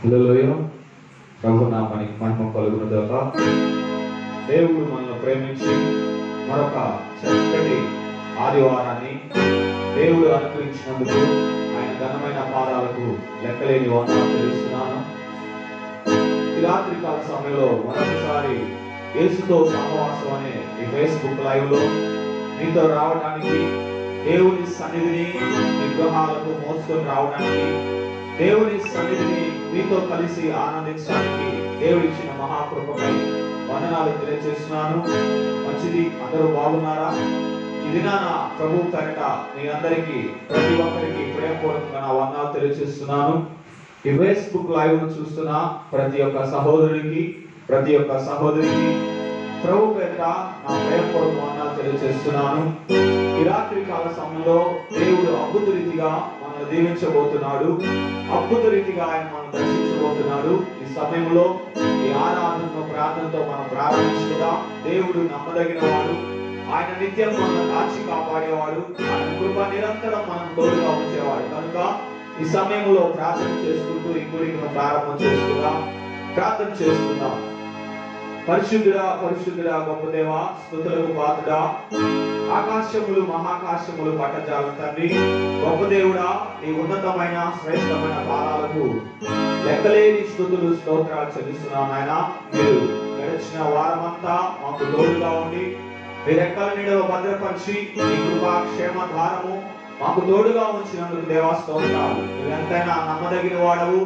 హల్లెలూయా. ప్రభు నామానికి మహిమ కలుగును గాక. దేవుడు మనల్ని ప్రేమించి మరొక చక్కటి ఆదివారాన్ని దేవుడు అనుగ్రహించినందుకు ఆయన ఘనమైన పాదాలకు లెక్కలేని వందనాలు చెల్లిస్తున్నాను. ఈ రాత్రి కాల సమయంలో మరొకసారి యేసుతో సహవాసం అనే ఈ ఫేస్బుక్ లైవ్ లో మీతో రావడానికి, దేవుని సన్నిధిని విగ్రహాలకు మోసుకొని రావడానికి, దేవుని సన్నిధిని మీతో కలిసి ఆనందించడానికి దేవుడిచ్చిన మహాకృపపై వందనాలు తెలియజేస్తున్నాను. మంచిది, అందరూ బాగున్నారా? ఈ దినాన ప్రభు పేరిట మీ అందరికీ, ప్రతి ఒక్కరికి ప్రేమపూర్వకంగా నా వందనాలు తెలియజేస్తున్నాను. ఈ ఫేస్బుక్ లైవ్ ను చూస్తున్న ప్రతి ఒక్క సహోదరుడికి, ప్రతి ఒక్క సహోదరికి ప్రభు పేరిట నా ప్రేమపూర్వక వందనాలు తెలియజేస్తున్నాను. ఈ రాత్రి కాల సమయంలో దేవుడు అద్భుత రీతిగా మనల్ని దీవించబోతున్నాడు. అద్భుత రీతిగా ఆయన మనం దర్శించబోతున్నాడు. ఈ సమయంలో ఈ ఆరాధనతో, ప్రార్థనతో మనం ప్రారంభించుకుందాం. దేవుడు నమ్మదగిన వాడు. ఆయన నిత్యం మనల్ని కాచి కాపాడేవాడు. ఆయన కృప నిరంతరం మనం తోడుగా ఉంచేవాడు. కనుక ఈ సమయంలో ప్రార్థన చేసుకుంటూ ఈ కూడికను ప్రారంభం చేసుకుందాం. ప్రార్థన చేసుకుందాం. పరిశుద్ధుడా, పరిశుద్ధుడా, గొప్ప దేవా, స్తుతులకు పాత్రుడా, ఆకాశములు మహాకాశములు పట్టజాల తండ్రి, గొప్ప దేవుడా, నీ ఉన్నతమైన శ్రేష్టమైన పాదాలకు లెక్కలేని స్తుతులు స్తోత్రాలు చెల్లిస్తున్నాను. నాయన, మీరు గడిచిన వారమంతా మాకు తోడుగా ఉండి మీ రెక్కల నీడలో భద్రపరిచి మీ కృపా క్షేమ ద్వారము మాకు తోడుగా ఉంచినందుకు దేవా స్తోత్రాలు. నువ్వెంతైనా నమ్మదగిన వాడవు.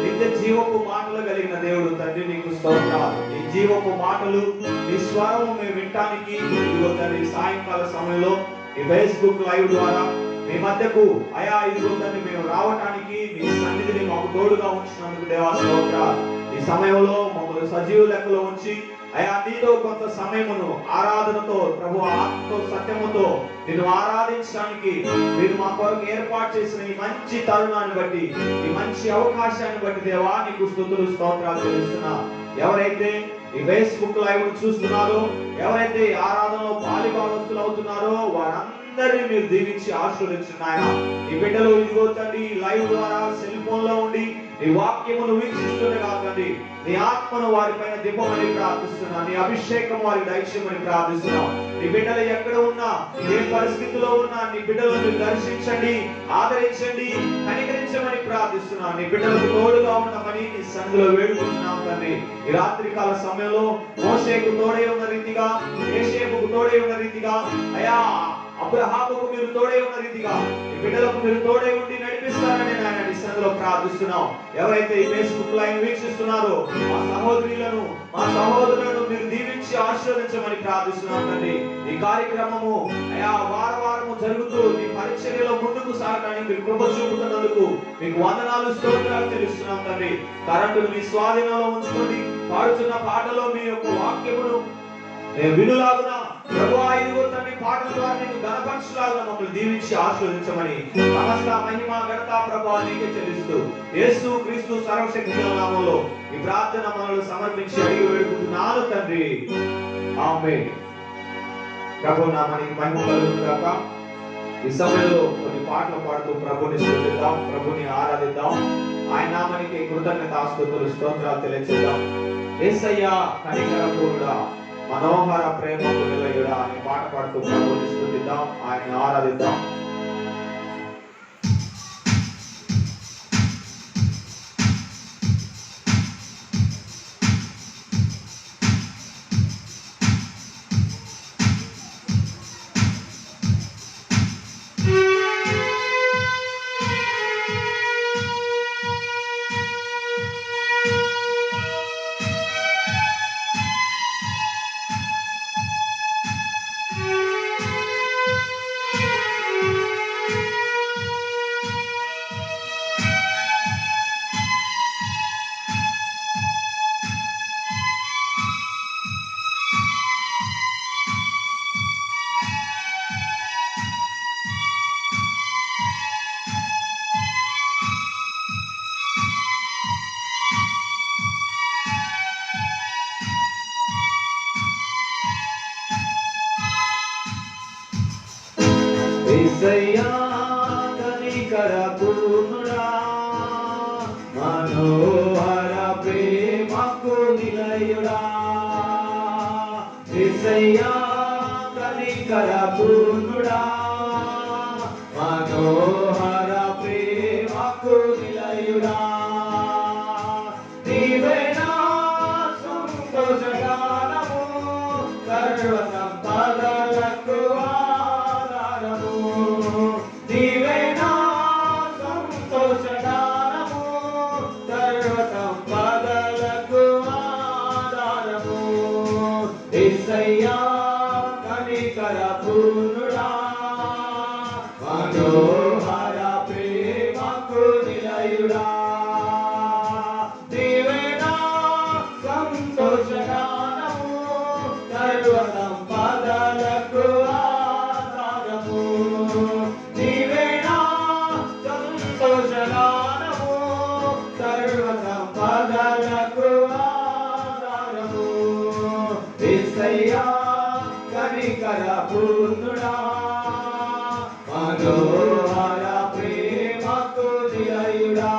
నిత్య జీవపు మాటలు కలిగిన దేవుడు తండ్రి, నీకు స్తోత్రాలు. నీ జీవపు మాటలు, నీ స్వరము మేము వినటానికి ఇదిగో తండ్రి సాయంకాల సమయంలో ఈ ఫేస్బుక్ లైవ్ ద్వారా మీ మధ్యకు అయా ఇదిగో తండ్రి మేము రావటానికి మీ సన్నిధిని మాకు తోడుగా ఉంచినందుకు దేవా స్తోత్రాలు. ఈ సమయంలో మమ్మల్ని సజీవ లెక్కలో ఉంచి అయా నీతో కొంత సమయమును ఆరాధనతో, ప్రభు ఆత్మతో, సత్యముతో నిన్ను ఆరాధించడానికి మీరు మా కొరకు ఏర్పాటు చేసిన ఈ మంచి తరుణాన్ని బట్టి, ఈ మంచి అవకాశాన్ని బట్టి దేవా నీకు స్తుతులు స్తోత్రాలు చెల్లిస్తున్నా. ఎవరైతే ఈ ఫేస్బుక్ లైవ్ చూస్తున్నారో, ఎవరైతే ఆరాధనలో పాలిభాగస్తులు అవుతున్నారో వారందరినీ మీరు దీవించి ఆశీర్వదించున్నాయన. ఈ బిడ్డలు ఇదిగో తండ్రి లైవ్ ద్వారా సెల్ ఫోన్ లో ఉండి నీ వాక్యమును వీక్షిస్తూనే కాకండి, నీ ఆత్మను వారిపైన దింపమని ప్రార్థిస్తున్నా. నీ అభిషేకం వారికి దయచేయమని ప్రార్థిస్తున్నాం. నీ బిడ్డలు ఎక్కడ ఉన్నా, ఏ పరిస్థితిలో ఉన్నా నీ బిడ్డలను దర్శించండి, ఆదరించండి, కనికరించమని ప్రార్థిస్తున్నా. నీ బిడ్డలకు తోడుగా ఉండమని నీ సన్నిధిలో వేడుకుంటున్నాం తండ్రి. ఈ రాత్రి కాల సమయంలో మోషేకు తోడై ఉన్న రీతిగా, యోసేపుకు తోడై ఉన్న రీతిగా, అయా అబ్రహాముకు మీరు తోడై ఉన్న రీతిగా ఈ బిడ్డలకు మీరు తోడై ఉండి నడిపిస్తారని నాయన నీ సన్నిధిలో ప్రార్థిస్తున్నాం. ఎవరైతే ఈ ఫేస్బుక్ లైవ్ వీక్షిస్తున్నారో మా సహోదరులను, మా సహోదరులను మీరు దీవించి ఆశీర్వదించమని ప్రార్థిస్తున్నాం తండ్రి. ఈ కార్యక్రమము అయా వారము జరుగుతూ నీ పరిచర్యలో ముందుకు సాగడానికి మీరు కృప చూపుతున్నందుకు మీకు వందనాలు స్తోత్రాలు చెల్లిస్తున్నాం తండ్రి. కరెంటును మీ స్వాధీనంలో ఉంచుకోండి. పాడుతున్న పాటలో మీ యొక్క వాక్యమును వినులాగున ప్రభువా ఇదిగో తండ్రి పాటల ద్వారా నిన్ను ఘనపరచులాగున మమ్మల్ని దీవించి ఆశీర్వదించమని సమస్త మహిమ ఘనత ప్రభావం నీకే చెల్లిస్తూ యేసు క్రీస్తు సర్వశక్తి నామములో ఈ ప్రార్థన మనల్ని సమర్పించి అడిగి వేడుకుంటున్నాను తండ్రి, ఆమేన్. ప్రభు నామానికి మహిమ కలుగును గాక. ఈ సమయంలో కొన్ని పాటలు పాడుతూ ప్రభుని స్తుతిద్దాం, ప్రభుని ఆరాధిద్దాం. ఆయన నామానికి కృతజ్ఞతాస్తుతులు స్తోత్రాలు తెలియజేద్దాం. యేసయ్యా కనికరపూర్ణుడా, మనోహర ప్రేమకు నిలయుడా అనే పాట పాడుతూ ప్రభుని స్తుతిద్దాం, ఆయన ఆరాధిద్దాం. కనికర పూర్ణుడా మనోహర ప్రేమకు నిలయుడా నీవేనా సంతోషగానము సర్వ సంపదలకు ఆధారము నీవేనా సంతోషగానము సర్వ సంపదలకు ఆధారము యేసయ్యా కనికర పూర్ణుడా మనోహర ప్రేమకు నిలయుడా నీవేనా సంతోషగానము సర్వ సంపదలకు ఆధారము నీవేనా సంతోషగానము సర్వ సంపదలకు ఆధారము యేసయ్యా కనికర పూర్ణుడా మనోహర ప్రేమకు నిలయుడా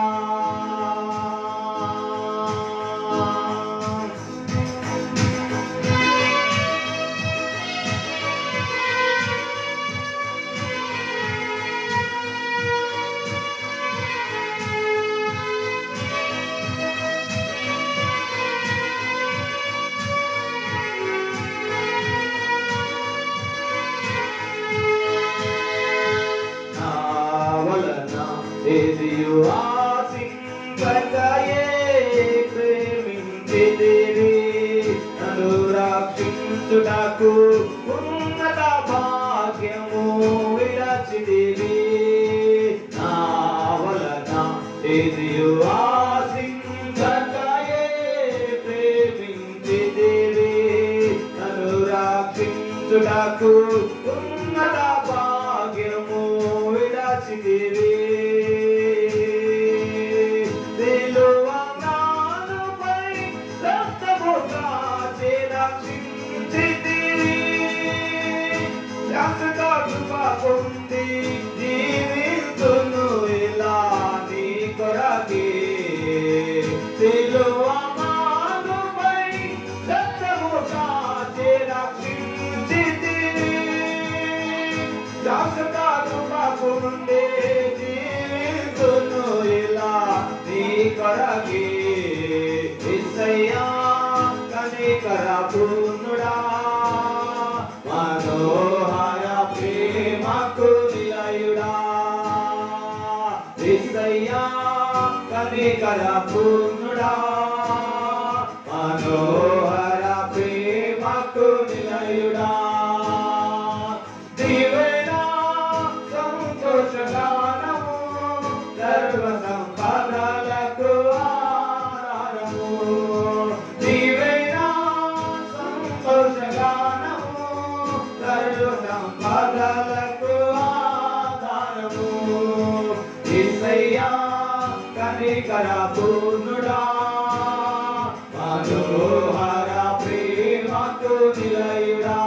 ఎదియు ఆశింపకయే ప్రేమించితివి నన్ను రక్షించుటకు ఉన్నత భాగ్యము విరచితివి నా వలన ఎదియు ఆశింపకయే ప్రేమించితివి నన్ను రక్షించుటకు ఉన్నత భాగ్యము విరచితివి పొంది జీవితును ఇలా నీ కొరకే సిలువ మానుపై రక్తము కాచి రక్షించితివి శాశ్వత కృప పొంది జీవితును ఇలా నీ కొరకే యేసయ్యా కనికర పూర్ణుడా మనోహర ప్రేమకు నిలయుడా యేసయ్యా కనికర పూర్ణుడా మనోహర ప్రేమకు నిలయుడా నీవేనా సంతోషగానము సర్వ సంపదలకు ఆధారము నీవేనా సంతోషగానము సర్వ సంపదలకు ఆధారము యేసయ్యా కనికర పూర్ణుడా మనోహర ప్రేమకు నిలయుడా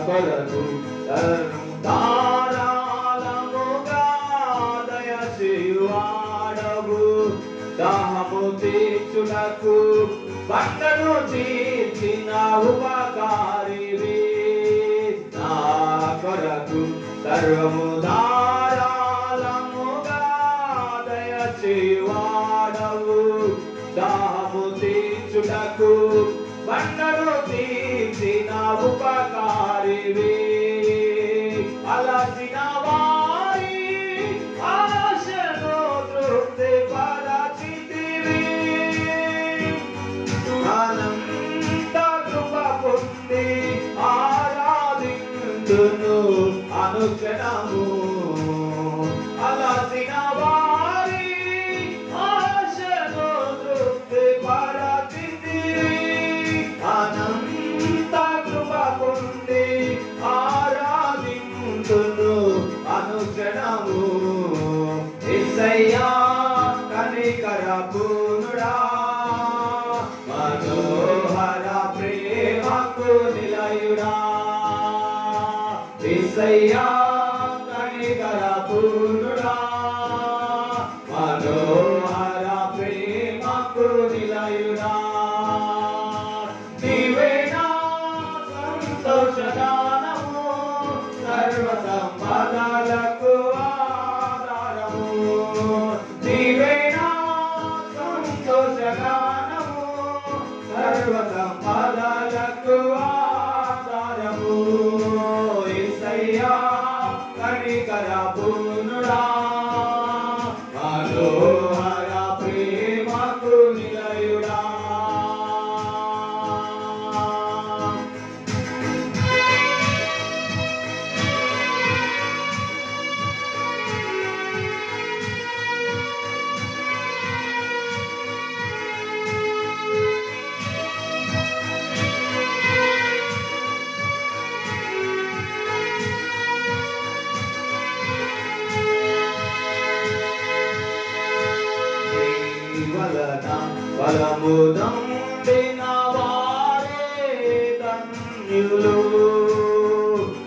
కొరకు ధారాళముగా దయచేయువాడవు దాహము తీర్చుటకు బండను తీర్చిన ఉపకారివి నా కొరకు సర్వము ధారాళముగా దయచేయువాడవు దాహము తీర్చుటకు బండను తీర్చిన ఉపకారివి అలసిన వారి ఆశను తృప్తి పరచితివి అనంత కృప పొంది ఆరాధింతును అనుక్షణం అనుక్షణము అలసిన వారి ఆశను తృప్తి పరచితి అనంత కృప పొంది ఆరాధింతును అనుక్షణము యేసయ్యా కనికర పూర్ణుడా మనోహర ప్రేమకు నిలయుడా యేసయ్యా కనికర పూర్ణుడా మనోహర ప్రేమకు నిలయుడా నీవే నా సంతోషగానము సర్వ సంపదలకు ఆధారము నీవే నా సంతోషగానము సర్వ సంపదలకు ఆధారము యేసయ్యా కనికర పూర్ణుడా మనోహర ప్రేమకు నిలయుడా వలన బలము నందిన వారే ధన్యులు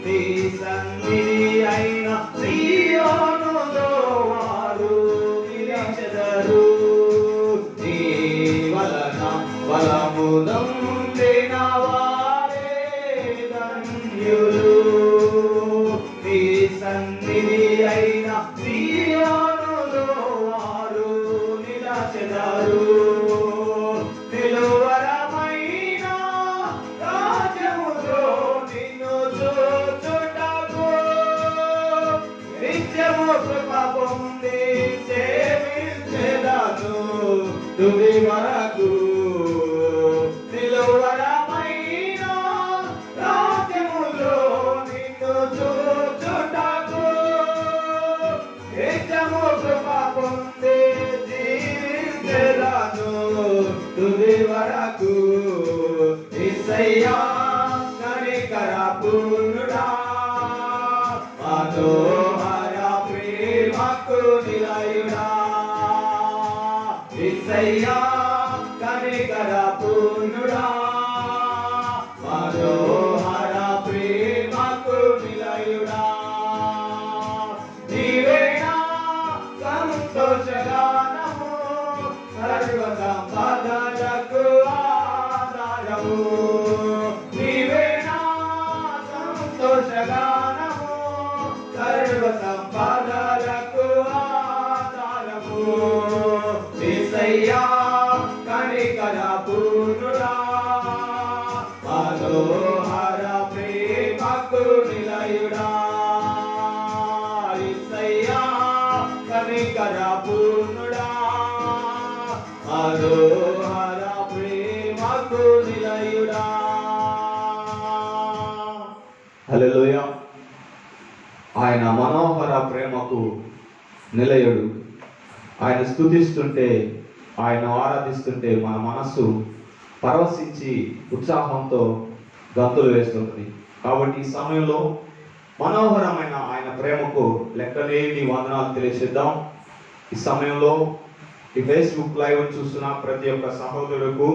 నీ సన్నిధి అయిన సీయోనులో వారు నిలిచెదరు నీ వలన బలము నందిన వారే ధన్యులు నీ సన్నిధి అయిన సీయోనులో వారు నిలచెదరు నిలువరమైన రాజ్యములో నిన్ను చూచుటకు నిత్యము కృప పొంది సేవించెదను తుది వరకు నిలువరమైన రాజ్యములో నిన్ను చూచుటకు నిత్యము కృప పొంది జీవించెదను తుది వరకు యేసయ్యా కనికర పూర్ణుడా మనోహర ప్రేమకు నిలయుడా యేసయ్యా కనికర పూర్ణుడా మనోహర ప్రేమకు నిలయుడా నీవే నా సంతోషగానము సర్వ సంపదలకు ఆధారము నీవే నా సంతోషగానము సర్వ సంపదలకు ఆధారము యేసయ్యా కనికర పూర్ణుడా మనోహర ప్రేమకు నిలయుడా యేసయ్యా కనికర పూర్ణుడా మనోహర ప్రేమకు నిలయుడా హల్లెలూయా ఆయన మనోహర ప్రేమకు నిలయుడు ఆయన స్తుతిస్తుంటే ఆయన ఆరాధిస్తుంటే మన మనస్సు పరవశించి ఉత్సాహంతో గంతులు వేస్తుంది కాబట్టి ఈ సమయంలో మనోహరమైన ఆయన ప్రేమకు లెక్కలేని వందనాలు తెలియజేద్దాం ఈ సమయంలో ఈ ఫేస్బుక్ లైవ్ చూస్తున్న ప్రతి ఒక్క సహోదరులకు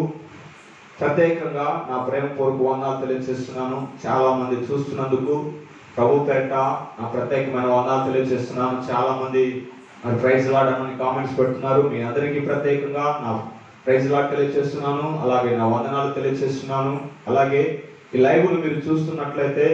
ప్రత్యేకంగా నా ప్రేమపూర్వక వందనాలు తెలియజేస్తున్నాను చాలా మంది చూస్తున్నందుకు ప్రభు పేట నా ప్రత్యేకమైన వందనాలు తెలియజేస్తున్నాను చాలా మంది మరి ప్రైజ్ లార్డ్ అని కామెంట్స్ పెడుతున్నారు మీ అందరికీ ప్రత్యేకంగా నా ప్రైజ్ లార్డ్ తెలియజేస్తున్నాను అలాగే నా వందనాలు తెలియజేస్తున్నాను అలాగే ఈ లైవ్ను మీరు చూస్తున్నట్లయితే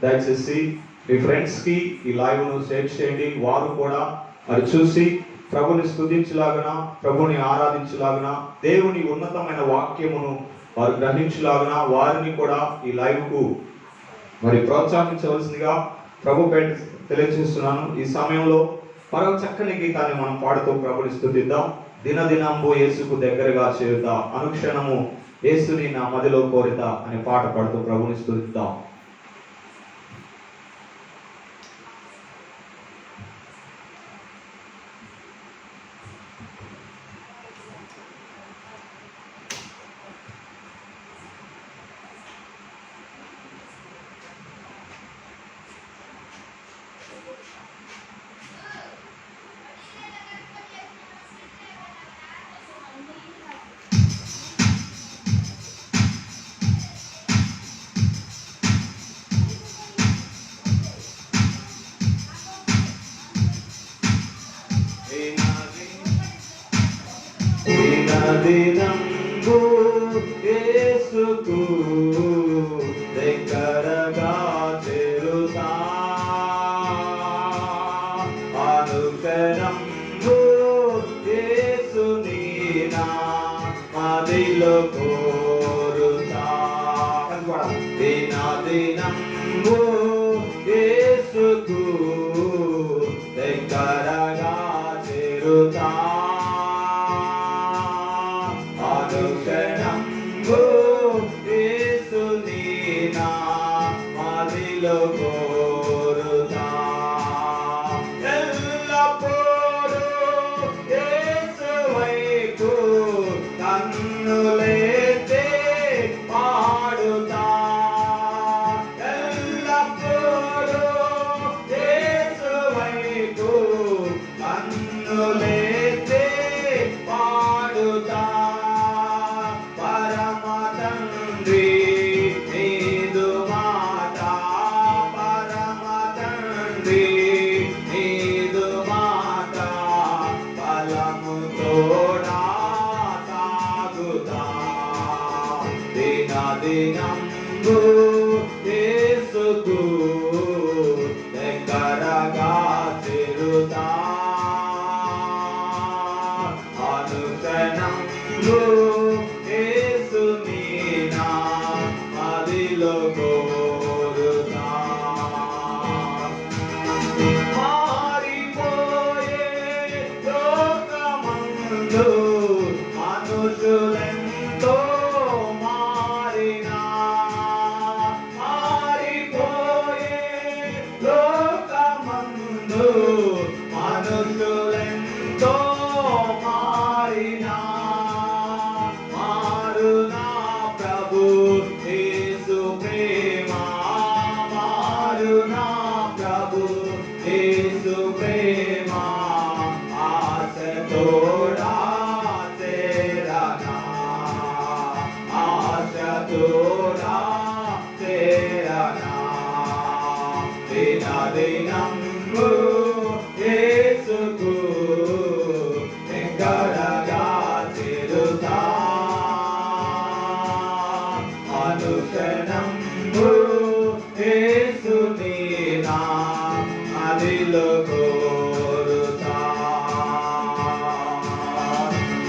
దయచేసి మీ ఫ్రెండ్స్కి ఈ లైవ్ను షేర్ చేయండి వారు కూడా మరి చూసి ప్రభుని స్తుతించులాగున ప్రభుని ఆరాధించులాగున దేవుని ఉన్నతమైన వాక్యమును వారు గ్రహించులాగున వారిని కూడా ఈ లైవ్కు మరి ప్రోత్సహించవలసిందిగా ప్రభు పేట తెలియజేస్తున్నాను ఈ సమయంలో మరో చక్కని గీతాన్ని మనం పాడుతూ ప్రభుని స్తుతిద్దాం దినదినంబు యేసుకు దగ్గరగా చేరుతా అనుక్షణము యేసుని నా మదిలో కోరితా అనే పాట పాడుతూ ప్రభుని స్తుతిద్దాం దినదినంబు యేసుకు దగ్గరగా చేరుతా అనుక్షణంబు యేసుని నామదిలో కోరుతా దినదినంబు యేసుకు దగ్గరగా చేరుతా అనుక్షణంబు యేసుని నామదిలో కోరుతా ఎల్లప్పుడూ యేసు వైపు కన్నులెత్తి పాడుతా ఎల్లప్పుడూ యేసు వైపు కన్నులెత్తి పాడుతా పరమ తండ్రి నీదు మాట పరమ తండ్రి నీదు మాట బలము తోడా సాగుతా దినదినంబు యేసుకు దగ్గరగా చేరుతా అనుక్షణంబు యేసుని నామదిలో కోరుతా మారిపోయే లోకమందు మనుషులెంతో మారినా మారిపోయే లోకమందు మనుషులెంతో మారినా మారునా ప్రభు యేసు ప్రేమ మారునా ప్రభు యేసు ప్రేమ ఆశతోడా చేరనా ఆశతోడా చేరనా దినదినంబు యేసుకు దగ్గరగా చేరుతా అనుక్షణంబు యేసుని నామదిలో కోరుతా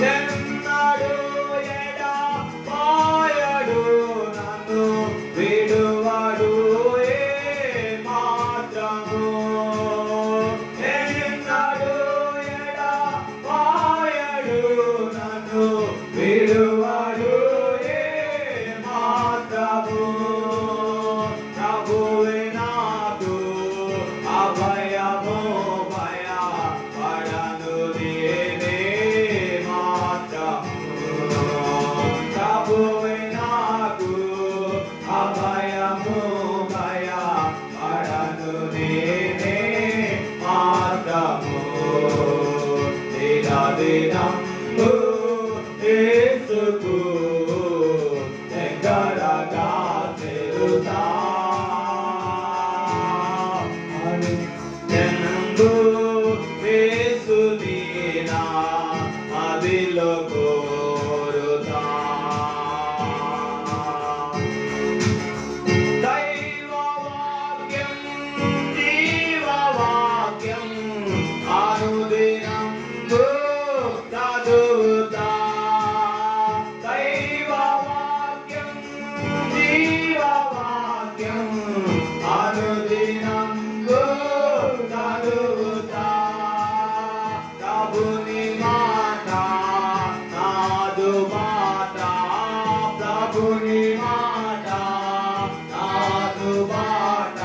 ఎన్నడూ ఎడబాయడు నన్ను విడువడు ఏ మాత్రము ఎన్నడూ ఎడబాయడు నన్ను విడువడు ఏ మాత్రము ప్రభువే నాకు అభయము భయపడను నేనే మాత్రము ప్రభువే నాకు అభయము భయపడను నేనే మాత్రము దినదినంబు యేసుకు దగ్గరగా చేరుతా అనుక్షణంబు యేసుని నామదిలో కోరుతా దైవవాక్యం జీవవాక్యం అనుదినంబు చదువుతా దైవవాక్యం జీవవాక్యం అనుదినంబు చదువుతా ప్రభుని మాట నాదు మాట ప్రభుని మాట నాదు మాట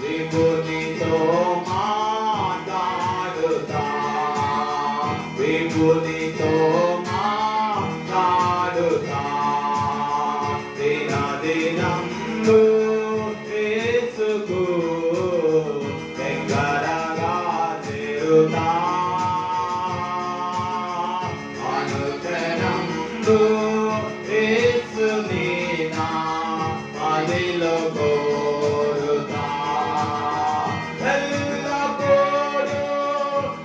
విభునితో మాట్లాడుతా విభునితో మాట్లాడుతా దినదినంబు యేసుకు దగ్గరగా చేరుతా అనుక్షణంబు యేసుని నామదిలో కోరుతా ఎల్లప్పుడూ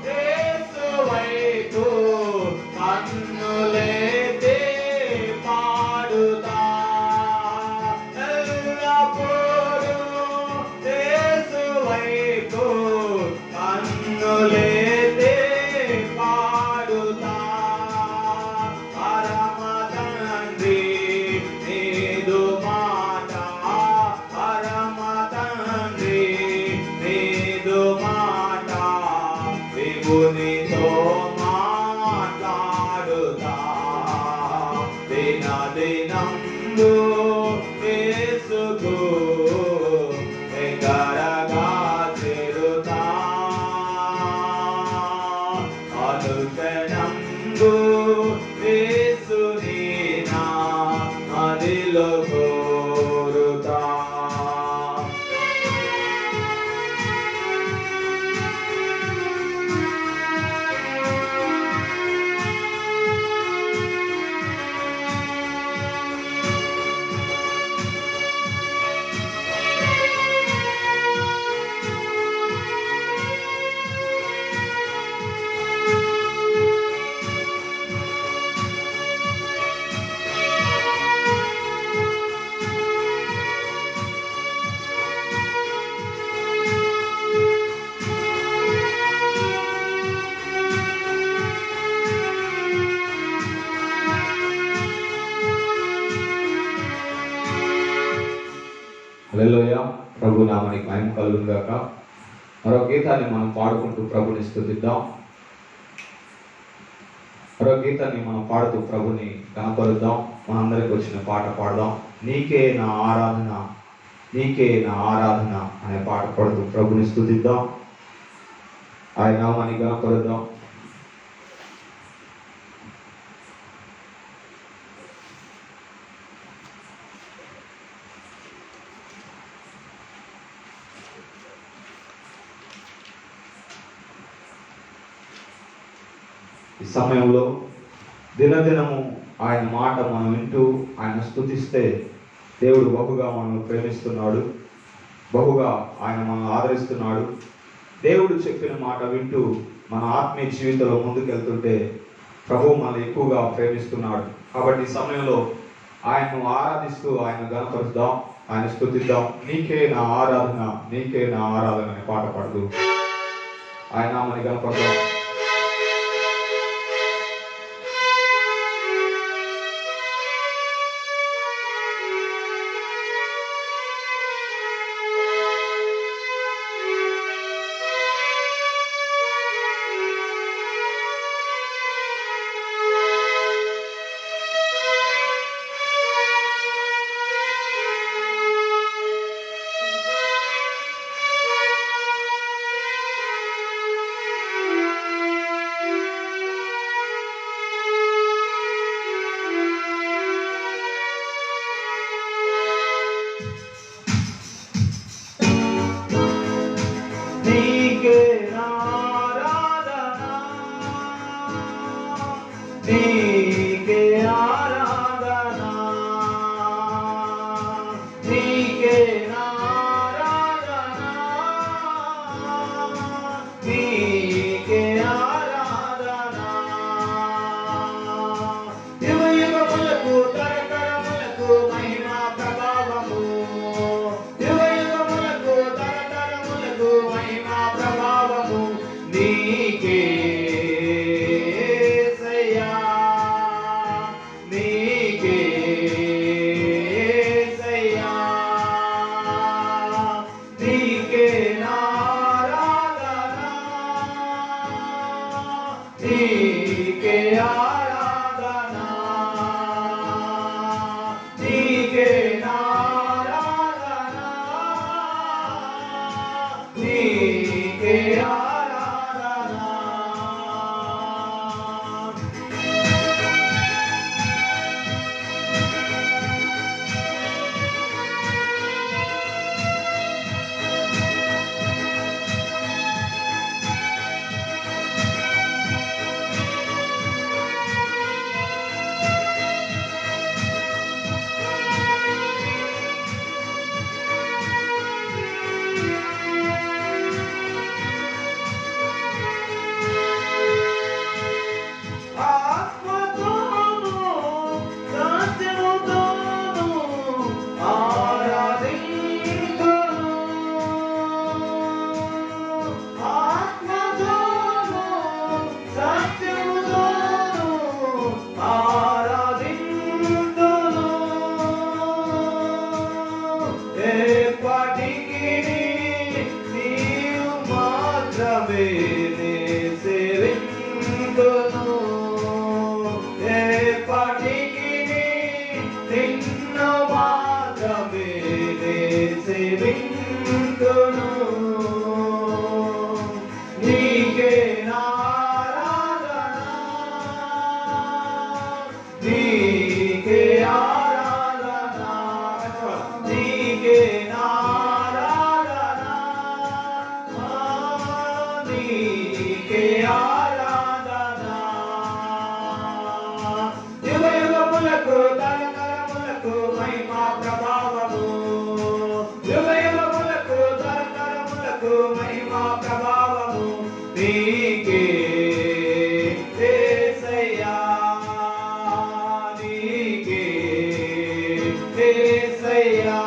యేసు దేవునితో మాట్లాడుతా దినదినందు యేసుకు దగ్గరగా చేరుతా అనుక్షణంబు యేసుని నామదిలో కోరుతా. హల్లెలూయా. ప్రభు నామానికి మహిమ కలుగును గాక. మరో గీతాన్ని మనం పాడుకుంటూ ప్రభుని స్తుతిద్దాం. మరో గీతాన్ని మనం పాడుతూ ప్రభుని కనపరుద్దాం. మనందరికి వచ్చిన పాట పాడదాం. నీకే నా ఆరాధన, నీకే నా ఆరాధన అనే పాట పాడుతూ ప్రభుని స్తుతిద్దాం. ఆయన నామాన్ని కనపరుద్దాం. ఈ సమయంలో దినదినము ఆయన మాట మనం వింటూ ఆయన స్తుతిస్తే దేవుడు బహుగా మనల్ని ప్రేమిస్తున్నాడు, బహుగా ఆయన మనల్ని ఆదరిస్తున్నాడు. దేవుడు చెప్పిన మాట వింటూ మన ఆత్మీయ జీవితంలో ముందుకెళ్తుంటే ప్రభువు మనల్ని ఎక్కువగా ప్రేమిస్తున్నాడు. కాబట్టి ఈ సమయంలో ఆయన్ను ఆరాధిస్తూ ఆయన గణపరుద్దాం, ఆయన స్తుతిద్దాం. నీకే నా ఆరాధన, నీకే నా ఆరాధన అనే పాట పాడుతూ ఆయన నామాన్ని గణపరుద్దాం. నీకే నా ఆరాధన, నీకే ఆరాధన, నీకే నా ఆరాధన, నీకే ఆరాధన. యుగయుగములకు తరతరములకు మహిమా ప్రభావము, యుగయుగములకు తరతరములకు మహిమా ప్రభావము నీకే యేసయ్యా, నీకే యేసయ్యా. నీకే నా ఆరాధన, నీకే ఆరాధన, నీకే నా ఆరాధన, నీకే ఆరాధన. ఆత్మతోను సత్యముతోను ఆరాధింతును, ఆత్మతోను సత్యముతోను ఆరాధింతును. ఎప్పటికీ నీవు మాత్రమే యేసయ్యా, నీకే ఆరాధన యుగ యుగములకు తరతరములకు మహిమా ప్రభావము యుగ యుగములకు తరతరములకు మహిమా ప్రభావము నీకే యేసయ్యా నీకే యేసయ్యా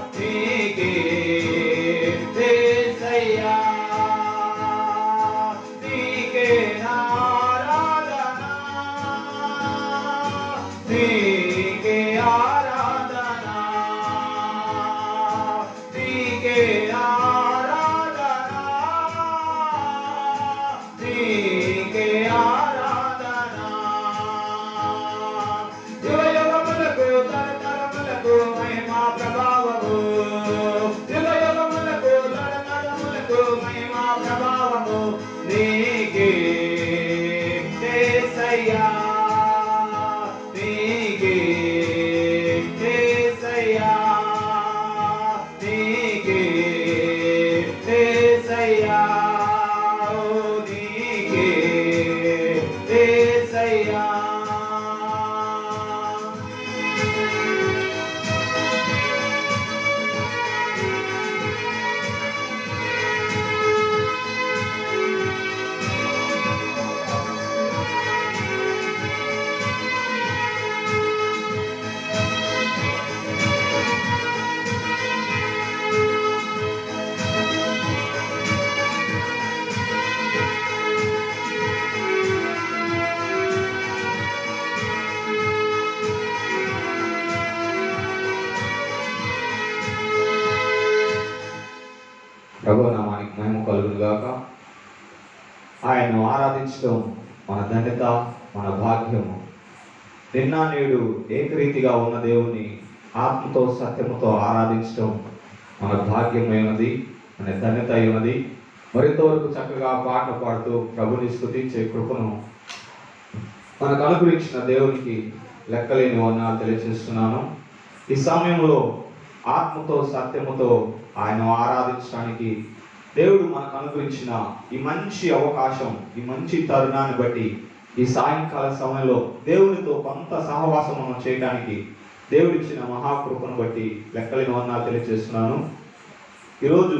Hey ప్రభు నామానికి మహిమ కలుగును గాక. ఆయన్ను ఆరాధించడం మన ధన్యత, మన భాగ్యము. నిన్న నేడు ఏకరీతిగా ఉన్న దేవుని ఆత్మతో సత్యముతో ఆరాధించడం మన భాగ్యమైనది, మన ధన్యత అయినది. మరింతవరకు చక్కగా పాట పాడుతూ ప్రభుని స్తుతించే కృపను మనకు అనుగ్రహించిన దేవునికి లెక్కలేని వందనాలు తెలియజేస్తున్నాను. ఈ సమయంలో ఆత్మతో సత్యముతో ఆయన ఆరాధించడానికి దేవుడు మనకు అనుగ్రహించిన ఈ మంచి అవకాశం, ఈ మంచి తరుణాన్ని బట్టి ఈ సాయంకాల సమయంలో దేవునితో కొంత సహవాసం మనం చేయడానికి దేవుడిచ్చిన మహాకృపను బట్టి లెక్కలేని వందనాలు తెలియజేస్తున్నాను. ఈరోజు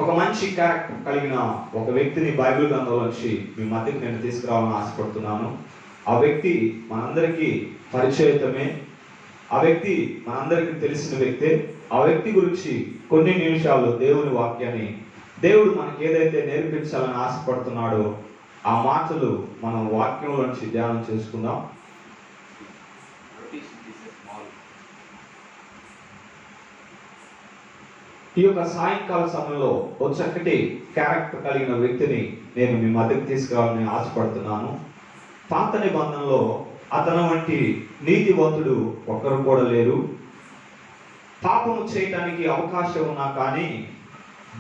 ఒక మంచి క్యారెక్టర్ కలిగిన ఒక వ్యక్తిని బైబిల్ గ్రంథంలోంచి మీ మధ్యకి నేను తీసుకురావాలని ఆశపడుతున్నాను. ఆ వ్యక్తి మనందరికీ పరిచయితమే, ఆ వ్యక్తి మనందరికీ తెలిసిన వ్యక్తే. ఆ వ్యక్తి గురించి కొన్ని నిమిషాలు దేవుని వాక్యాన్ని, దేవుడు మనకి ఏదైతే నేర్పించాలని ఆశపడుతున్నాడో ఆ మాటలు మనం వాక్యంలోంచి ధ్యానం చేసుకుందాం. ఈ యొక్క సాయంకాల సమయంలో ఒక చక్కటి క్యారెక్టర్ కలిగిన వ్యక్తిని నేను మీ మధ్యకి తీసుకురావాలని ఆశపడుతున్నాను. పాత నిబంధనలో అతను వంటి నీతివంతుడు ఒక్కరు కూడా లేరు. పాపము చేయటానికి అవకాశం ఉన్నా కానీ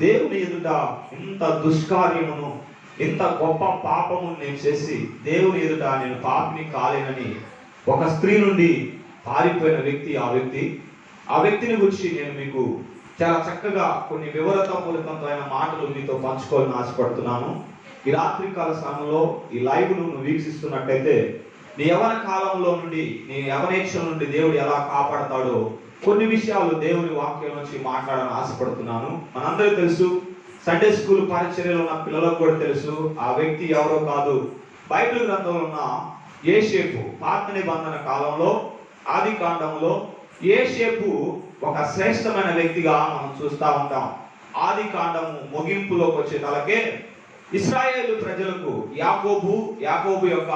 దేవుని ఎదుట ఇంత దుష్కార్యమును, ఇంత గొప్ప పాపము నేను చేసి దేవుని ఎదుట నేను పాపిని కాలేనని ఒక స్త్రీ నుండి పారిపోయిన వ్యక్తి ఆ వ్యక్తిని గురించి నేను మీకు చాలా చక్కగా కొన్ని వివరతాపూరితమైన మాటలు మీతో పంచుకోవాలని ఆశపడుతున్నాను. ఈ రాత్రికాల సమయంలో ఈ లైవ్ను నువ్వు వీక్షిస్తున్నట్టయితే నీ యవన కాలంలో నుండి, నీ యవనేచ్ఛల నుండి దేవుడు ఎలా కాపాడతాడో కొన్ని విషయాలు దేవుని వాక్యం నుంచి మాట్లాడాలని ఆశపడుతున్నాను. మనందరికీ తెలుసు, సండే స్కూల్ పరిచర్యలో ఉన్న పిల్లలకు కూడా తెలుసు, ఆ వ్యక్తి ఎవరో కాదు, బైబిల్ గ్రంథంలో ఉన్న యోసేపు. పాత నిబంధన కాలంలో ఆది కాండంలో యోసేపు ఒక శ్రేష్టమైన వ్యక్తిగా మనం చూస్తూ ఉంటాం. ఆది కాండము ముగింపులోకి వచ్చే తలకే ఇశ్రాయేలు ప్రజలకు యాకోబు యొక్క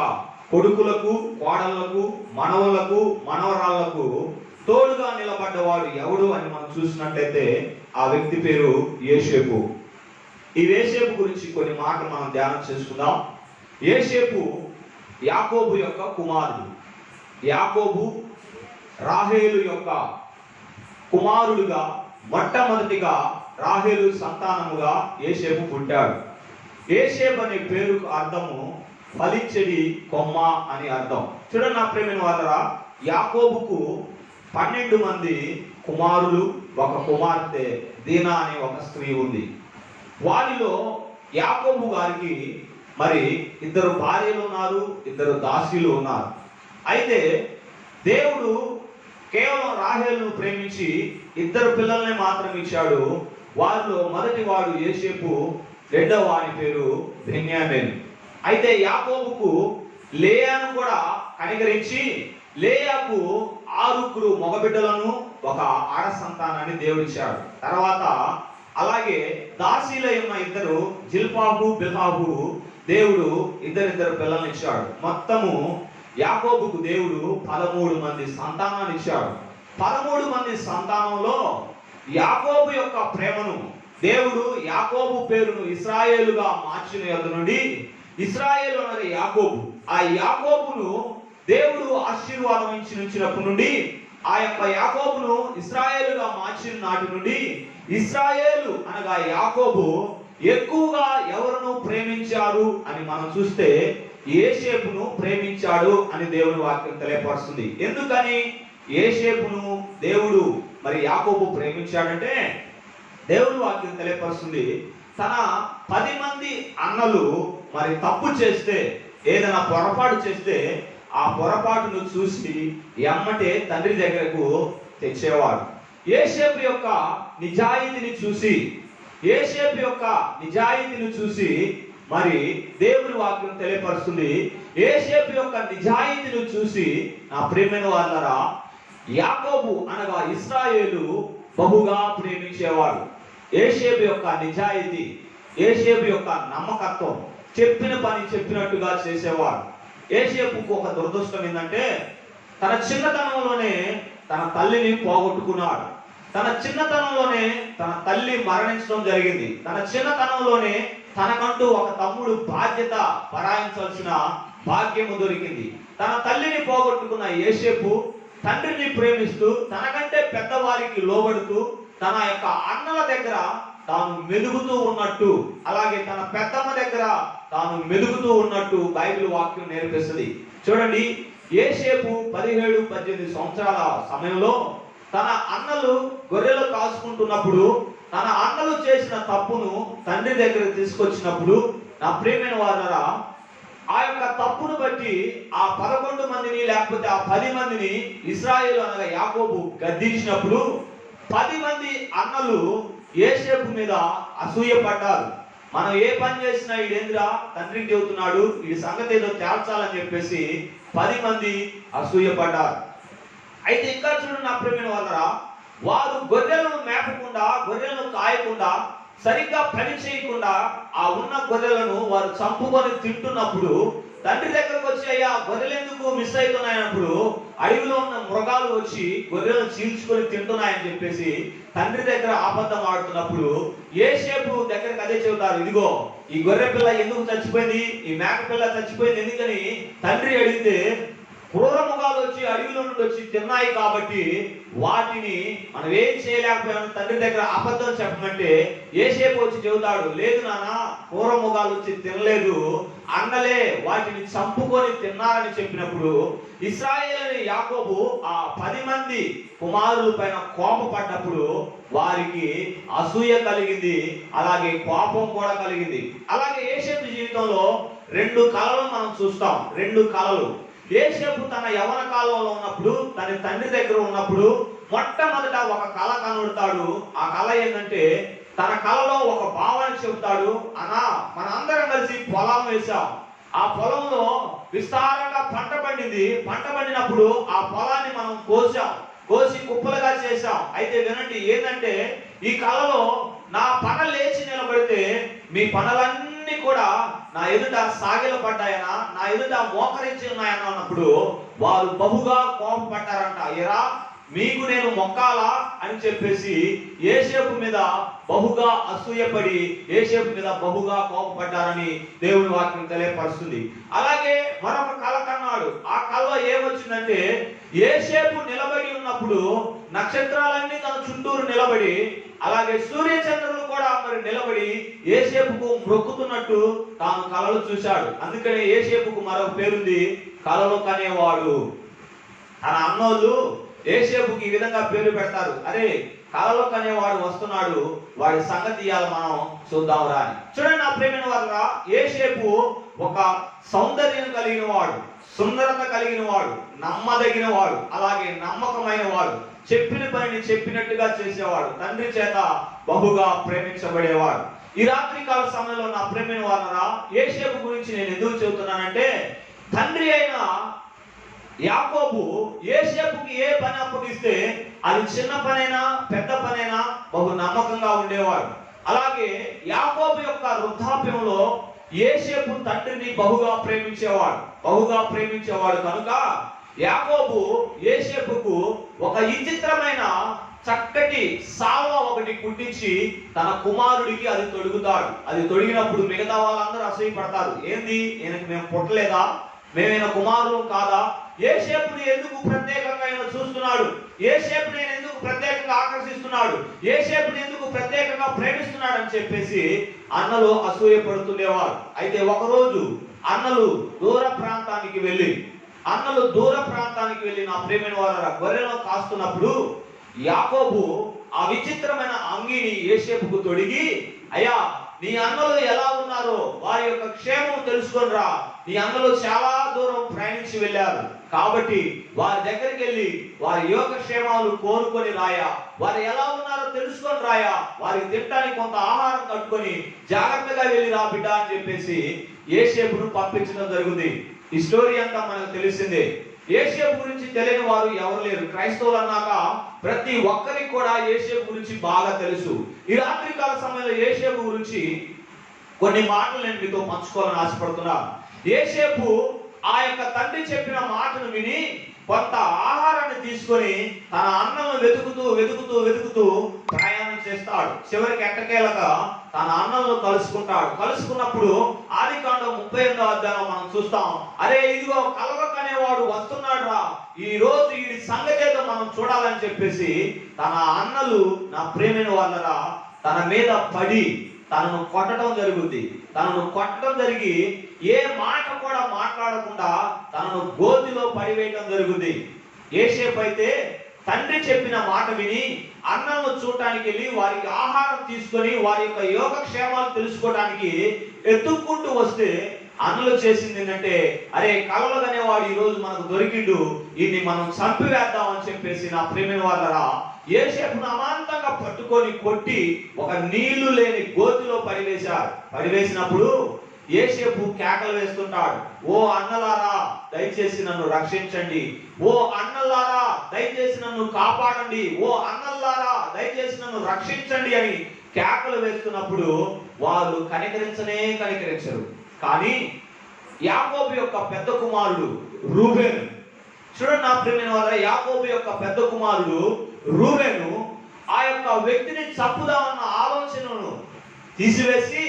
కొడుకులకు, కోడళ్లకు, మనవలకు, మనవరాళ్లకు తోడుగా నిలబడ్డవాడు ఎవడు అని మనం చూసినట్లయితే ఆ వ్యక్తి పేరు యోసేపు. ఈ యోసేపు గురించి కొన్ని మాటలు మనం ధ్యానం చేసుకుందాం. యోసేపు యాకోబు యొక్క కుమారుడు. యాకోబు రాహేలు యొక్క కుమారుడుగా మొట్టమొదటిగా రాహేలు సంతానముగా యోసేపు పుట్టాడు. యోసేపు అనే పేరుకు అర్థము ఫలించడి కొమ్మ అని అర్థం. చూడండి నా ప్రేమైన వాళ్ళరా, యాకోబుకు 12 మంది కుమారులు, ఒక కుమార్తె దీనా అనే ఒక స్త్రీ ఉంది. వారిలో యాకోబు గారికి మరి 2 భార్యలు ఉన్నారు, 2 దాసీలు ఉన్నారు. అయితే దేవుడు కేవలం రాహేలును ప్రేమించి 2 పిల్లల్ని మాత్రం ఇచ్చాడు. వారిలో మొదటి వాడు యోసేపు, రెండవ వాడి పేరు బెన్యామీను. అయితే యాకోబుకు లేయాను కూడా కనికరించి లేయాకు 6 మగబిడ్డలను, ఒక ఆడ సంతానాన్ని దేవుడిచ్చాడు. తర్వాత అలాగే దాసీలో ఉన్న 2 జిల్పాహు, బిల్హాహు దేవుడు 2 పిల్లల్ని ఇచ్చాడు. మొత్తము యాకోబుకు దేవుడు 13 మంది సంతానాన్ని ఇచ్చాడు. 13 మంది సంతానంలో యాకోబు యొక్క ప్రేమను దేవుడు యాకోబు పేరును ఇశ్రాయేలుగా మార్చిన యొద్ద నుండి ఇశ్రాయేలు అనగా యాకోబు, ఆ యాకోబును దేవుడు ఆశీర్వాదం ఇచ్చినప్పటి నుండి ఆ యొక్క యాకోబును ఇశ్రాయేలుగా మార్చిన నాటి నుండి ఇశ్రాయేలు అనగా యాకోబు ఎక్కువగా ఎవరిను ప్రేమించారు అని మనం చూస్తే యోసేపును ప్రేమించాడు అని దేవుని వాక్యం తెలియపరుస్తుంది. ఎందుకని యోసేపును దేవుడు మరి యాకోబు ప్రేమించాడంటే దేవుని వాక్యం తెలియపరుస్తుంది, తన 10 మంది అన్నలు మరి తప్పు చేస్తే, ఏదైనా పొరపాటు చేస్తే ఆ పొరపాటును చూసి ఎమ్మటే తండ్రి దగ్గరకు తెచ్చేవాడు. యోసేపు యొక్క నిజాయితీని చూసి మరి దేవుని వాక్యం తెలియపరుస్తుంది. యోసేపు యొక్క నిజాయితీని చూసి నా ప్రియమైన వాళ్ళరా, యాకోబు అనగా ఇశ్రాయేలు బహుగా ప్రేమించేవాడు. యోసేపు యొక్క నిజాయితీ, యోసేపు యొక్క నమ్మకత్వం, చెప్పిన పని చెప్పినట్టుగా చేసేవాడు. యోసేపుకు ఒక దురదృష్టం ఏంటంటే తన చిన్నతనంలోనే తన తల్లిని పోగొట్టుకున్నాడు. తన చిన్నతనంలోనే తన తల్లి మరణించడం జరిగింది. తన చిన్నతనంలోనే తనకంటూ ఒక తమ్ముడు బాధ్యత పరాయించాల్సిన భాగ్యము దొరికింది. తన తల్లిని పోగొట్టుకున్న యోసేపు తండ్రిని ప్రేమిస్తూ తనకంటే పెద్దవారికి లోబడుతూ తన యొక్క అన్నల దగ్గర తాను మెలుగుతూ ఉన్నట్టు, అలాగే తన పెద్దమ్మ దగ్గర తాను మెలుగుతూ ఉన్నట్టు బైబిల్ వాక్యం నేర్పిస్తుంది. చూడండి, యోసేపు 17-18 సంవత్సరాల సమయంలో తన అన్నలు గొర్రెలు కాసుకుంటున్నప్పుడు తన అన్నలు చేసిన తప్పును తండ్రి దగ్గర తీసుకొచ్చినప్పుడు, నా ప్రియమైన వారరా, ఆ యొక్క తప్పును బట్టి ఆ 11 మందిని లేకపోతే ఆ 10 మందిని ఇశ్రాయేలు అనగా యాకోబు గద్దించినప్పుడు 10 మంది అన్నలు యోసేపు మీద అసూయపడ్డారు. మనం ఏ పని చేసినా ఈడేంద్రా తండ్రికి చెబుతున్నాడు, ఈ సంగతి ఏదో తేల్చాలని చెప్పేసి 10 మంది అసూయపడ్డారు. అయితే ఇంకా చూడండి నా ప్రియమైన వాళ్ళరా, వారు గొర్రెలను మేపకుండా, గొర్రెలను కాయకుండా, సరిగ్గా పని చేయకుండా ఆ ఉన్న గొర్రెలను వారు చంపుకొని తింటున్నప్పుడు తండ్రి దగ్గరకు వచ్చి, అయ్యా గొర్రెలు ఎందుకు మిస్ అవుతున్నాయన్నప్పుడు అడవిలో ఉన్న మృగాలు వచ్చి గొర్రెలను చీల్చుకొని తింటున్నాయని చెప్పేసి తండ్రి దగ్గర అబద్ధం ఆడుతున్నప్పుడు యోసేపు దగ్గరకు అదే చెబుతారు, ఇదిగో ఈ గొర్రె పిల్ల ఎందుకు చచ్చిపోయింది, ఈ మేక పిల్ల చచ్చిపోయింది ఎందుకని తండ్రి అడిగితే, క్రూరముగాలు వచ్చి అడవిలో నుండి వచ్చి తిన్నాయి కాబట్టి వాటిని మనం ఏం చేయలేకపోయాము తండ్రి దగ్గర అబద్ధం చెప్పమంటే యోసేపు వచ్చి చెబుతాడు, లేదు నాన్న, క్రూరముగాలు వచ్చి తినలేదు, అన్నలే వాటిని చంపుకొని తిన్నారని చెప్పినప్పుడు ఇశ్రాయేలు యాకోబు ఆ 10 మంది కుమారుల పైన కోపపడ్డప్పుడు వారికి అసూయ కలిగింది, అలాగే కోపం కూడా కలిగింది. అలాగే యోసేపు జీవితంలో 2 కళలు మనం చూస్తాం. 2 కళలు. యోసేపు తన యవ్వన కాలంలో ఉన్నప్పుడు, తన తండ్రి దగ్గర ఉన్నప్పుడు మొట్టమొదట ఒక కళ కనుడతాడు. ఆ కళ ఏంటంటే, తన కళలో ఒక భావన చెబుతాడు, అన్నా మనందరం కలిసి పొలం వేశాం, ఆ పొలంలో విస్తారంగా పంట పండింది, పంట పండినప్పుడు ఆ పొలాన్ని మనం కోసి కుప్పలుగా చేశాం. అయితే వినండి, ఏంటంటే ఈ కళలో నా పన లేచి నిలబడితే మీ పనులన్నీ కూడా నా ఎదుట సాగిలపడ్డాయనా, నా ఎదుట మోకరించి ఉన్నాయన అన్నప్పుడు వారు బహుగా కోపపడ్డారంట. ఎరా మీకు నేను మొక్కాలా అని చెప్పేసి యోసేపు మీద బహుగా అసూయపడి యోసేపు మీద బహుగా కోపపడ్డారని దేవుని వాక్యం తెలియపరుస్తుంది. అలాగే మరొక కళ కన్నాడు. ఆ కళలో ఏమొచ్చిందంటే, యోసేపు నిలబడి ఉన్నప్పుడు నక్షత్రాలన్నీ తన చుట్టూరు నిలబడి, అలాగే సూర్యచంద్రులు కూడా మరి నిలబడి యోసేపుకు మొక్కుతున్నట్టు తాను కళలు చూశాడు. అందుకనే యోసేపుకు మరొక పేరుంది, కళలు కనేవాడు. తన అన్నోళ్ళు యోసేపుకి ఈ విధంగా పేరు పెడతారు, అరే కళలో కనేవాడు వస్తున్నాడు, వాడి సంగతి ఇయాల మనం చూద్దాంరా అని. చూడండి నా ప్రియమైన వారురా, యోసేపు ఒక సౌందర్యం కలిగిన వాడు, సుందరత కలిగిన వాడు, నమ్మదగిన వాడు, అలాగే నమ్మకమైన వాడు, చెప్పిన పనిని చెప్పినట్టుగా చేసేవాడు, తండ్రి చేత బహుగా ప్రేమించబడేవాడు. ఈ రాత్రి కాల సమయంలో నా ప్రియమైన వారురా, యోసేపు గురించి నేను ఎందుకు చెబుతున్నానంటే, తండ్రి అయిన యాకోబు యోసేపుకి ఏ పని అప్పగిస్తే అది చిన్న పనైనా పెద్ద పనైనా బహు నమ్మకంగా ఉండేవాడు. అలాగే యాకోబు యొక్క వృద్ధాప్యంలో యోసేపు తండ్రిని బహుగా ప్రేమించేవాడు కనుక యాకోబు యోసేపుకు ఒక విచిత్రమైన చక్కటి సాల్వ ఒకటి కుట్టించి తన కుమారుడికి అది తొడుగుతాడు. అది తొడిగినప్పుడు మిగతా వాళ్ళందరూ అసూయపడతారు, ఏంది ఈయనకి మేము పుట్టలేదా, మేమైనా కుమారులు కాదా, యోసేపుని ఎందుకు ప్రత్యేకంగా ఆయన చూస్తున్నాడు, యోసేపుని ఎందుకు ప్రత్యేకంగా ఆకర్షిస్తున్నాడు, యోసేపుని ఎందుకు ప్రత్యేకంగా ప్రేమిస్తున్నాడు అని చెప్పేసి అన్నలు అసూయపడుతుండేవారు. అయితే ఒకరోజు అన్నలు దూర ప్రాంతానికి వెళ్ళి నా ప్రియమైన వారు గొర్రెలను కాస్తున్నప్పుడు యాకోబు ఆ విచిత్రమైన అంగీని యోసేపుకు తొడిగి, అయ్యా నీ అన్నలు ఎలా ఉన్నారో వారి యొక్క క్షేమం తెలుసుకొని రా, నీ అన్నలు చాలా దూరం ప్రయాణించి వెళ్ళారు కాబట్టి వారి దగ్గరికి వెళ్ళి వారి యోగక్షేమాలు కోరుకొని రాయా, వారు ఎలా ఉన్నారో తెలుసుకొని రాయా, వారికి తినడానికి కొంత ఆహారం కట్టుకొని జాగ్రత్తగా వెళ్ళి రా బిడ్డ అని చెప్పేసి యోసేపును పంపించడం జరుగుతుంది. ఈ స్టోరీ అంతా మనకు తెలిసిందే. యోసేపు గురించి తెలియని వారు ఎవరు లేరు. క్రైస్తవులు అన్నాక ప్రతి ఒక్కరికి కూడా యోసేపు గురించి బాగా తెలుసు. ఈ రాత్రి కాల సమయంలో యోసేపు గురించి కొన్ని మాటలు నేను మీతో పంచుకోవాలని ఆశపడుతున్నా. యోసేపు ఆ యొక్క తండ్రి చెప్పిన మాటను విని కొంత ఆహారాన్ని తీసుకొని తన అన్నను వెతుకుతూ వెతుకుతూ వెతుకుతూ ప్రయాణం చేస్తాడు. చివరికి ఎట్టకేలగా తన అన్నలను కలుసుకున్నప్పుడు ఆదికాండం 38వ అధ్యాయం మనం చూస్తాం. అరే ఇదిగో కలవక అనేవాడు వస్తున్నాడు రా, ఈ రోజు ఈ సంగతి ఏదో మనం చూడాలని చెప్పేసి తన అన్నలు, నా ప్రేమైన వాళ్ళరా, తన మీద పడి తనను కొట్టడం జరిగి ఏ మాట కూడా మాట్లాడకుండా తనను గోతిలో పడివేయడం జరుగుతుంది. యోసేపు అయితే తండ్రి చెప్పిన మాట విని అన్నలను చూడటానికి వెళ్ళి వారికి ఆహారం తీసుకొని వారి యొక్క యోగక్షేమాలు తెలుసుకోవడానికి ఎత్తుక్కుంటూ వస్తే అన్నలు చేసింది ఏంటంటే, అరే కలవగనే వాడు ఈ రోజు మనకు దొరికిండు, ఈయన్ని మనం చంపివేద్దాం అని చెప్పేసి నా ప్రేమైన వాళ్ళరా యోసేపును అమాంతంగా పట్టుకొని కొట్టి ఒక నీళ్లు లేని గోతిలో పడివేసినప్పుడు యోసేపు కేకలు వేస్తుంటాడు, ఓ అన్నలారా దయచేసి నన్ను రక్షించండి, ఓ అన్నలారా దయచేసి నన్ను కాపాడండి, ఓ అన్నలారా దయచేసి నన్ను రక్షించండి అని కేకలు వేస్తున్నప్పుడు వాళ్ళు కనికరించరు. కానీ యాకోబు యొక్క పెద్ద కుమారుడు రూబేను, చూడండి నా ప్రియమైన వారా, యాకోబు యొక్క పెద్ద కుమారుడు రూబేను ఆ యొక్క వ్యక్తిని చంపుదామన్న ఆలోచనను తీసివేసి,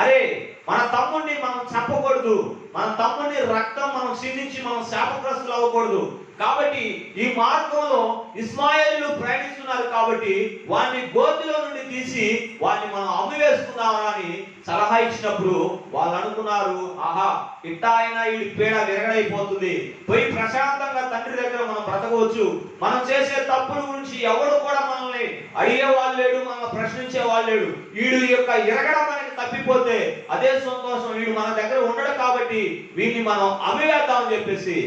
అరే మన తమ్ముడిని మనం చంపకూడదు, మన తమ్ముడిని రక్తం మనం చిందించి మనం శాపగ్రస్తులు అవ్వకూడదు, కాబట్టి ఈ మార్గంలో ఇస్మాయేలీలు ప్రయాణిస్తున్నారు కాబట్టి వారిని గోతిలో నుండి తీసి వారిని మనం అమ్మివేసుకుందామని సలహా ఇచ్చినప్పుడు వాళ్ళు అనుకున్నారు, ఆహా ఇట్టా అయినా ఈ పేడ విరగడైపోతుంది, పోయి ప్రశాంతంగా తండ్రి దగ్గర మనం బ్రతకవచ్చు, మనం చేసే తప్పుల గురించి ఎవడు కూడా మనల్ని అడిగేవాళ్ళు లేడు, మనల్ని ప్రశ్నించేవాళ్ళు లేడు, వీడు యొక్క ఇరగడం మనకి తప్పిపోతే అదే సంతోషం, వీడు మన దగ్గర ఉండడు కాబట్టి వీడిని మనం అమ్మివేద్దామని చెప్పేసి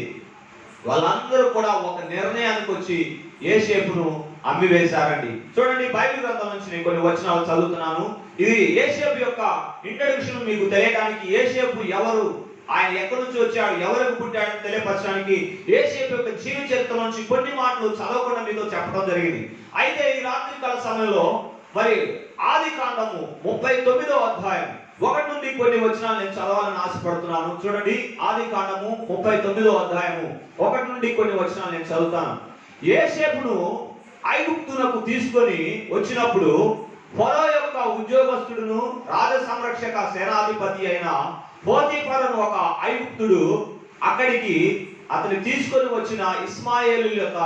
వాళ్ళందరూ కూడా ఒక నిర్ణయానికి వచ్చి యోసేపును అమ్మివేశారండి. చూడండి బైబిల్ గ్రంథం నుంచి నేను కొన్ని వచనాలు చదువుతున్నాను. ఇది యోసేపు యొక్క ఇంట్రడక్షన్ మీకు తెలియడానికి, యోసేపు ఎవరు, ఆయన ఎక్కడి నుంచి వచ్చాడు, ఎవరికి పుట్టాడని తెలియపరచడానికి యోసేపు యొక్క జీవిత చరిత్ర నుంచి కొన్ని మాటలు చదవకుండా మీతో చెప్పడం జరిగింది. అయితే ఈ రాత్రికాల సమయంలో మరి ఆదికాండము 39వ అధ్యాయం 1 నుండి కొన్ని వచనాలు నేను చదవాలని ఆశపడుతున్నాను. చూడండి ఆదికాండము 39వ అధ్యాయము 1 నుండి కొన్ని వచనాలు నేను చదువుతాను. యోసేపును ఐగుప్తునకు తీసుకొని వచ్చినప్పుడు ఫరో యొక్క ఉద్యోగస్తుడును రాజ సంరక్షక సేనాధిపతి అయిన పోతీఫరును ఒక ఐగుప్తుడు అక్కడికి అతని తీసుకొని వచ్చిన ఇస్మాయేలు యొక్క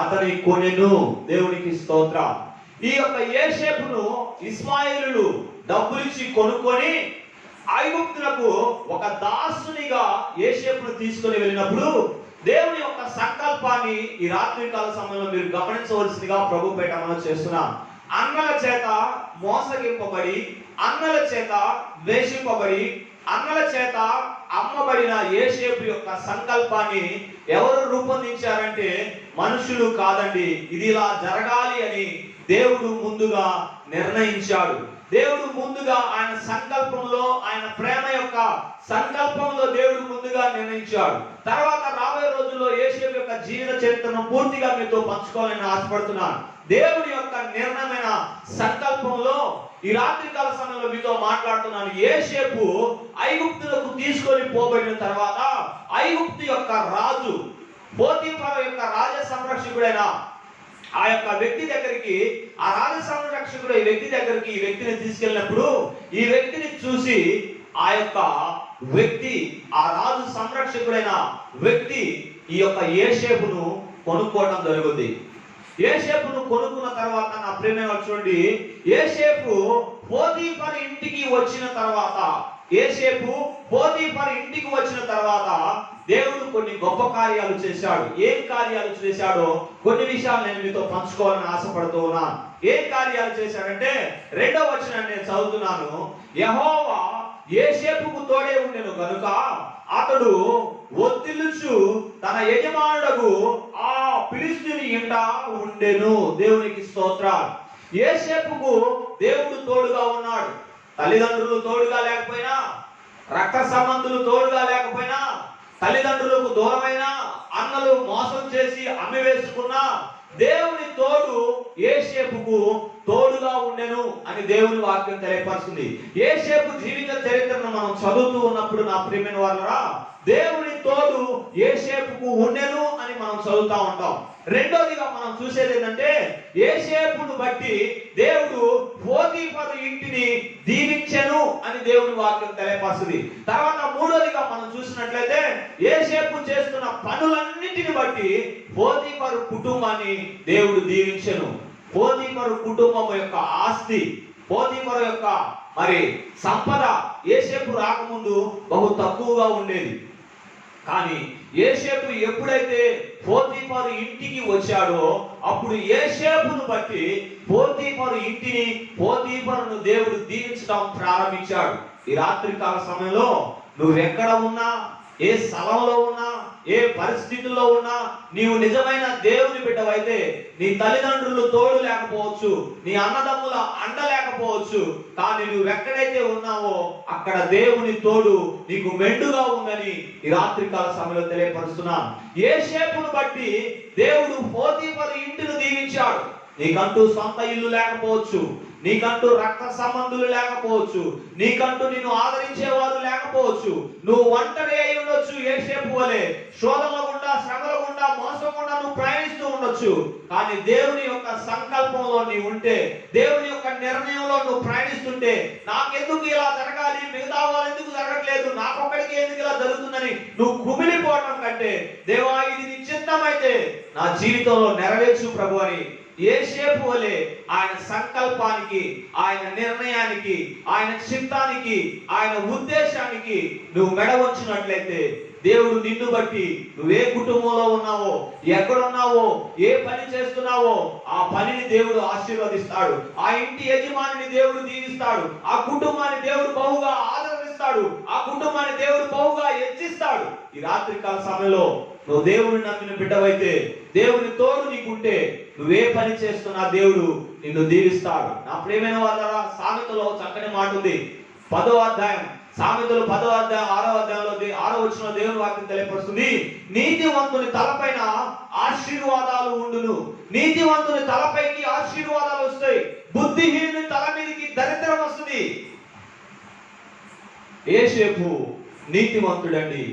అతని కొనెను. దేవునికి స్తోత్రం. ఈ యొక్క యోసేపును ఇస్మాయేలు డబ్బులిచ్చి కొనుక్కొని ఐగుప్తులకు ఒక దాసునిగా యోసేపును తీసుకొని వెళ్ళినప్పుడు దేవుని యొక్క సంకల్పాన్ని ఈ రాత్రికాల సమయంలో మీరు గమనించవలసిందిగా ప్రభు పేట మనం చేస్తున్నాం. అన్నల చేత మోసగింపబడి, అన్నల చేత ద్వేషింపబడి, అన్నల చేత అమ్మబడిన యోసేపు యొక్క సంకల్పాన్ని ఎవరు రూపొందించారంటే మనుషులు కాదండి. ఇది ఇలా జరగాలి అని దేవుడు ముందుగా నిర్ణయించాడు. దేవుడు ముందుగా ఆయన సంకల్పంలో, ఆయన ప్రేమ యొక్క సంకల్పంలో దేవుడు ముందుగా నిర్ణయించాడు. తర్వాత రాబోయే రోజుల్లో యోసేపు యొక్క జీవిత చరిత్రను పూర్తిగా మీతో పంచుకోవాలని ఆశపడుతున్నాను. దేవుని యొక్క నిర్ణయమైన సంకల్పంలో ఈ రాత్రికాల సమయంలో మీతో మాట్లాడుతున్నాను. యోసేపు ఐగుప్తులకు తీసుకొని పోబడిన తర్వాత ఐగుప్తు యొక్క రాజు పోతీఫరు యొక్క రాజ సంరక్షకుడైన ఆ యొక్క వ్యక్తి దగ్గరికి, ఆ రాజ సంరక్షకుడు ఈ వ్యక్తి దగ్గరికి ఈ వ్యక్తిని తీసుకెళ్ళినప్పుడు ఈ వ్యక్తిని చూసి ఆ యొక్క వ్యక్తి, ఆ రాజు సంరక్షకుడైన వ్యక్తి ఈ యొక్క యోసేపును కొనుక్కోవడం జరుగుతుంది. యోసేపును కొనుక్కున్న తర్వాత నా ప్రియమైన చూడండి, యోసేపు పోతీఫరు ఇంటికి వచ్చిన తర్వాత, యోసేపు పోతీఫరు ఇంటికి వచ్చిన తర్వాత దేవుడు కొన్ని గొప్ప కార్యాలు చేశాడు. ఏం కార్యాలు చేశాడో కొన్ని విషయాలు నేను మీతో పంచుకోవాలని ఆశపడుతూ ఉన్నాను. ఏం కార్యాలు చేశాడంటే 2వ వచనాన్ని నేను చదువుతున్నాను. యెహోవా యోసేపుకు తోడే ఉండెను గనుక అతడు ఒత్తిలుచు తన యజమానుడకు ఆ ఫిలిష్తీయుని ఇంట ఉండెను. దేవునికి స్తోత్రం. యోసేపుకు దేవుడు తోడుగా ఉన్నాడు. తల్లిదండ్రులు తోడుగా లేకపోయినా, రక్త సంబంధులు తోడుగా లేకపోయినా, తల్లిదండ్రులకు దూరమైన, అన్నలు మోసం చేసి అమ్మివేసుకున్నా దేవుని తోడు యోసేపుకు తోడుగా ఉండెను అని దేవుని వాక్యం తెలియపరుస్తుంది. యోసేపు జీవిత చరిత్రను మనం చదువుతూ ఉన్నప్పుడు నా ప్రియమైన వాళ్ళరా, దేవుని తోడు యోసేపుకు ఉండెను అని మనం చదువుతా ఉంటాం. రెండోదిగా మనం చూసేది ఏంటంటే యోసేపును బట్టి దేవుడు పోతీఫరు ఇంటిని దీవించెను అని దేవుని వాక్యం తెలియపరుస్తుంది. తర్వాత మూడోదిగా మనం చూసినట్లయితే యోసేపు చేస్తున్న పనులన్నిటిని బట్టి పోతీఫరు కుటుంబాన్ని దేవుడు దీవించెను. పోతీఫరు కుటుంబం యొక్క ఆస్తి, పోతీఫరు యొక్క సంపద యోసేపు రాకముందు బహు తక్కువగా ఉండేది. కానీ యోసేపు ఎప్పుడైతే పోతీఫరు ఇంటికి వచ్చాడో అప్పుడు యోసేపును బట్టి పోతీఫరు ఇంటిని, పోతీఫరును దేవుడు దీవించడం ప్రారంభించాడు. ఈ రాత్రికాల సమయంలో నువ్వెక్కడ ఉన్నా, ఏ స్థలంలో ఉన్నా, ఏ పరిస్థితుల్లో ఉన్నా, నీవు నిజమైన దేవుని బిడ్డవైతే నీ తల్లిదండ్రులు తోడు లేకపోవచ్చు, నీ అన్నదమ్ముల అండ లేకపోవచ్చు, కానీ నువ్వు ఎక్కడైతే ఉన్నావో అక్కడ దేవుని తోడు నీకు మెండుగా ఉందని ఈ రాత్రికాల సమయంలో తెలియపరుస్తున్నా. యోసేపును బట్టి దేవుడు పోతీఫరు ఇంటిని దీవించాడు. నీకంటూ సొంత ఇల్లు లేకపోవచ్చు, నీకంటూ రక్త సంబంధులు లేకపోవచ్చు, నీకంటూ నిన్ను ఆదరించేవారు లేకపోవచ్చు, నువ్వు ఒంటరి అయి ఉండొచ్చు. యోసేపు వలె శోధనల గుండా, శ్రమల గుండా, మోసం గుండా నువ్వు ప్రయాణిస్తూ ఉండొచ్చు. కానీ దేవుని యొక్క సంకల్పంలో నీవు ఉంటే, దేవుని యొక్క నిర్ణయంలో నువ్వు ప్రయాణిస్తుంటే, నాకెందుకు ఇలా జరగాలి, మిగతా వాళ్ళు ఎందుకు జరగట్లేదు, నాకొక్కడికి ఎందుకు ఇలా జరుగుతుందని నువ్వు కుమిలిపోవడం కంటే, దేవా ఇది నీ చిత్తమైతే నా జీవితంలో నెరవేర్చు ప్రభు అని యోసేపు వలె ఆయన సంకల్పానికి, ఆయన నిర్ణయానికి, ఆయన చిత్తానికి, ఆయన ఉద్దేశానికి నువ్వు మెడ వంచినట్లయితే దేవుడు నిన్ను బట్టి నువ్వే కుటుంబంలో ఉన్నావో, ఎక్కడున్నావో, ఏ పని చేస్తున్నావో ఆ పనిని దేవుడు ఆశీర్వదిస్తాడు. ఆ ఇంటి యజమానిని దేవుడు దీవిస్తాడు. ఆ కుటుంబాన్ని దేవుడు బహుగా ఆదరిస్తాడు. ఆ కుటుంబాన్ని దేవుడు బహుగా హెచ్చిస్తాడు. ఈ రాత్రికాల సమయంలో నువ్వు దేవుని నమ్మిన బిడ్డవైతే, దేవుని తోడు నీకుంటే, నువ్వే పని చేస్తున్నా దేవుడు నిన్ను దీవిస్తాడు. నా ప్రియమైన వాళ్ళరా, సామెతలో చక్కని మాట ఉంది. 10వ అధ్యాయం, సామెతలు 10వ అధ్యాయం 6వ అధ్యాయంలో 6వ వచనంలో దేవుని వాక్యం తెలియపరుస్తుంది. నీతివంతుని తలపైన ఆశీర్వాదాలు ఉండును. నీతివంతుని తలపైకి ఆశీర్వాదాలు వస్తాయి. బుద్ధిహీనుని తల మీదకి దరిద్రం వస్తుంది. యోసేపు నీతివంతుడండి.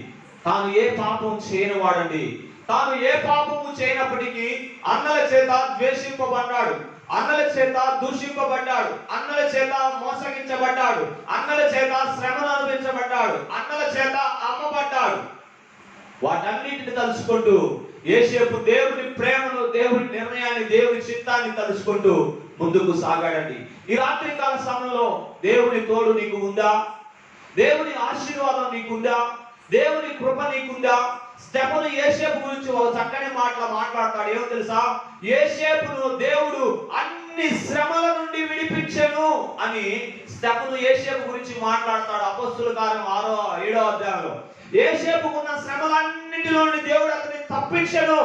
తాను ఏ పాపం చేయనివాడండి. తాను ఏ పాపము చేయనప్పటికీ అన్నల చేత ద్వేషింపబడ్డాడు, అన్నల చేత దూషింపబడ్డాడు, అన్నల చేత మోసగించబడ్డాడు, అన్నల చేత శ్రమను అనుభవించబడ్డాడు, అన్నల చేత అమ్మబడ్డాడు. వాటన్నిటిని తలుచుకుంటూ యోసేపు దేవుని ప్రేమను, దేవుని నిర్ణయాన్ని, దేవుని చిత్తాన్ని తలుచుకుంటూ ముందుకు సాగాడండి. ఈ రాత్రికాల సమయంలో దేవుని తోడు నీకు ఉందా? దేవుని ఆశీర్వాదం నీకుందా? దేవుని కృప నీకుందా? స్టెఫను యోసేపు గురించి ఒక చక్కని మాట్లాడతాడు. ఏమో తెలుసా? యోసేపును దేవుడు అన్ని శ్రమల నుండి విడిపించెను అని స్టెఫను యోసేపు గురించి మాట్లాడతాడు. అపొస్తలుల కార్యం 6వ-7వ అధ్యాయంలో యోసేపుకున్న శ్రమలన్నిటిలో నుండి దేవుడు అతన్ని తప్పించెను.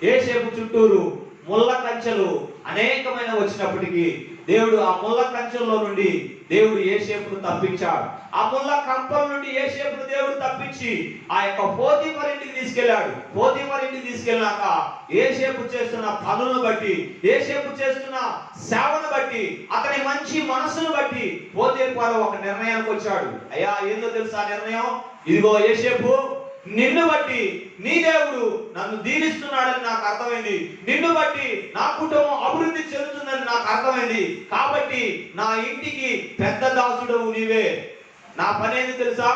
యోసేపు చుట్టూరు ముళ్ళ కంచెలు అనేకమైన వచ్చినప్పటికీ దేవుడు ఆ ముళ్ళ కంచెల్లో నుండి దేవుడు యోసేపును తప్పించాడు. ఆ ముళ్ళ కంపల నుండి యోసేపును దేవుడు తప్పించి ఆ యొక్క పోతీఫరు ఇంటికి తీసుకెళ్లాడు. పోతీఫరు ఇంటికి తీసుకెళ్ళాక యోసేపు చేస్తున్న పనులను బట్టి, యోసేపు చేస్తున్న సేవను బట్టి, అతని మంచి మనసును బట్టి పోతీఫరు ఒక నిర్ణయానికి వచ్చాడు. అయ్యా, ఏందో తెలుసా నిర్ణయం? ఇదిగో యోసేపు, నిన్ను బట్టి నీ దేవుడు నన్ను దీవిస్తున్నాడని నాకు అర్థమైంది. నిన్ను బట్టి నా కుటుంబం అభివృద్ధి చెందుతుందని నాకు అర్థమైంది. కాబట్టి నా ఇంటికి పెద్ద దాసుడవు నీవే. నా పని ఏంది తెలుసా?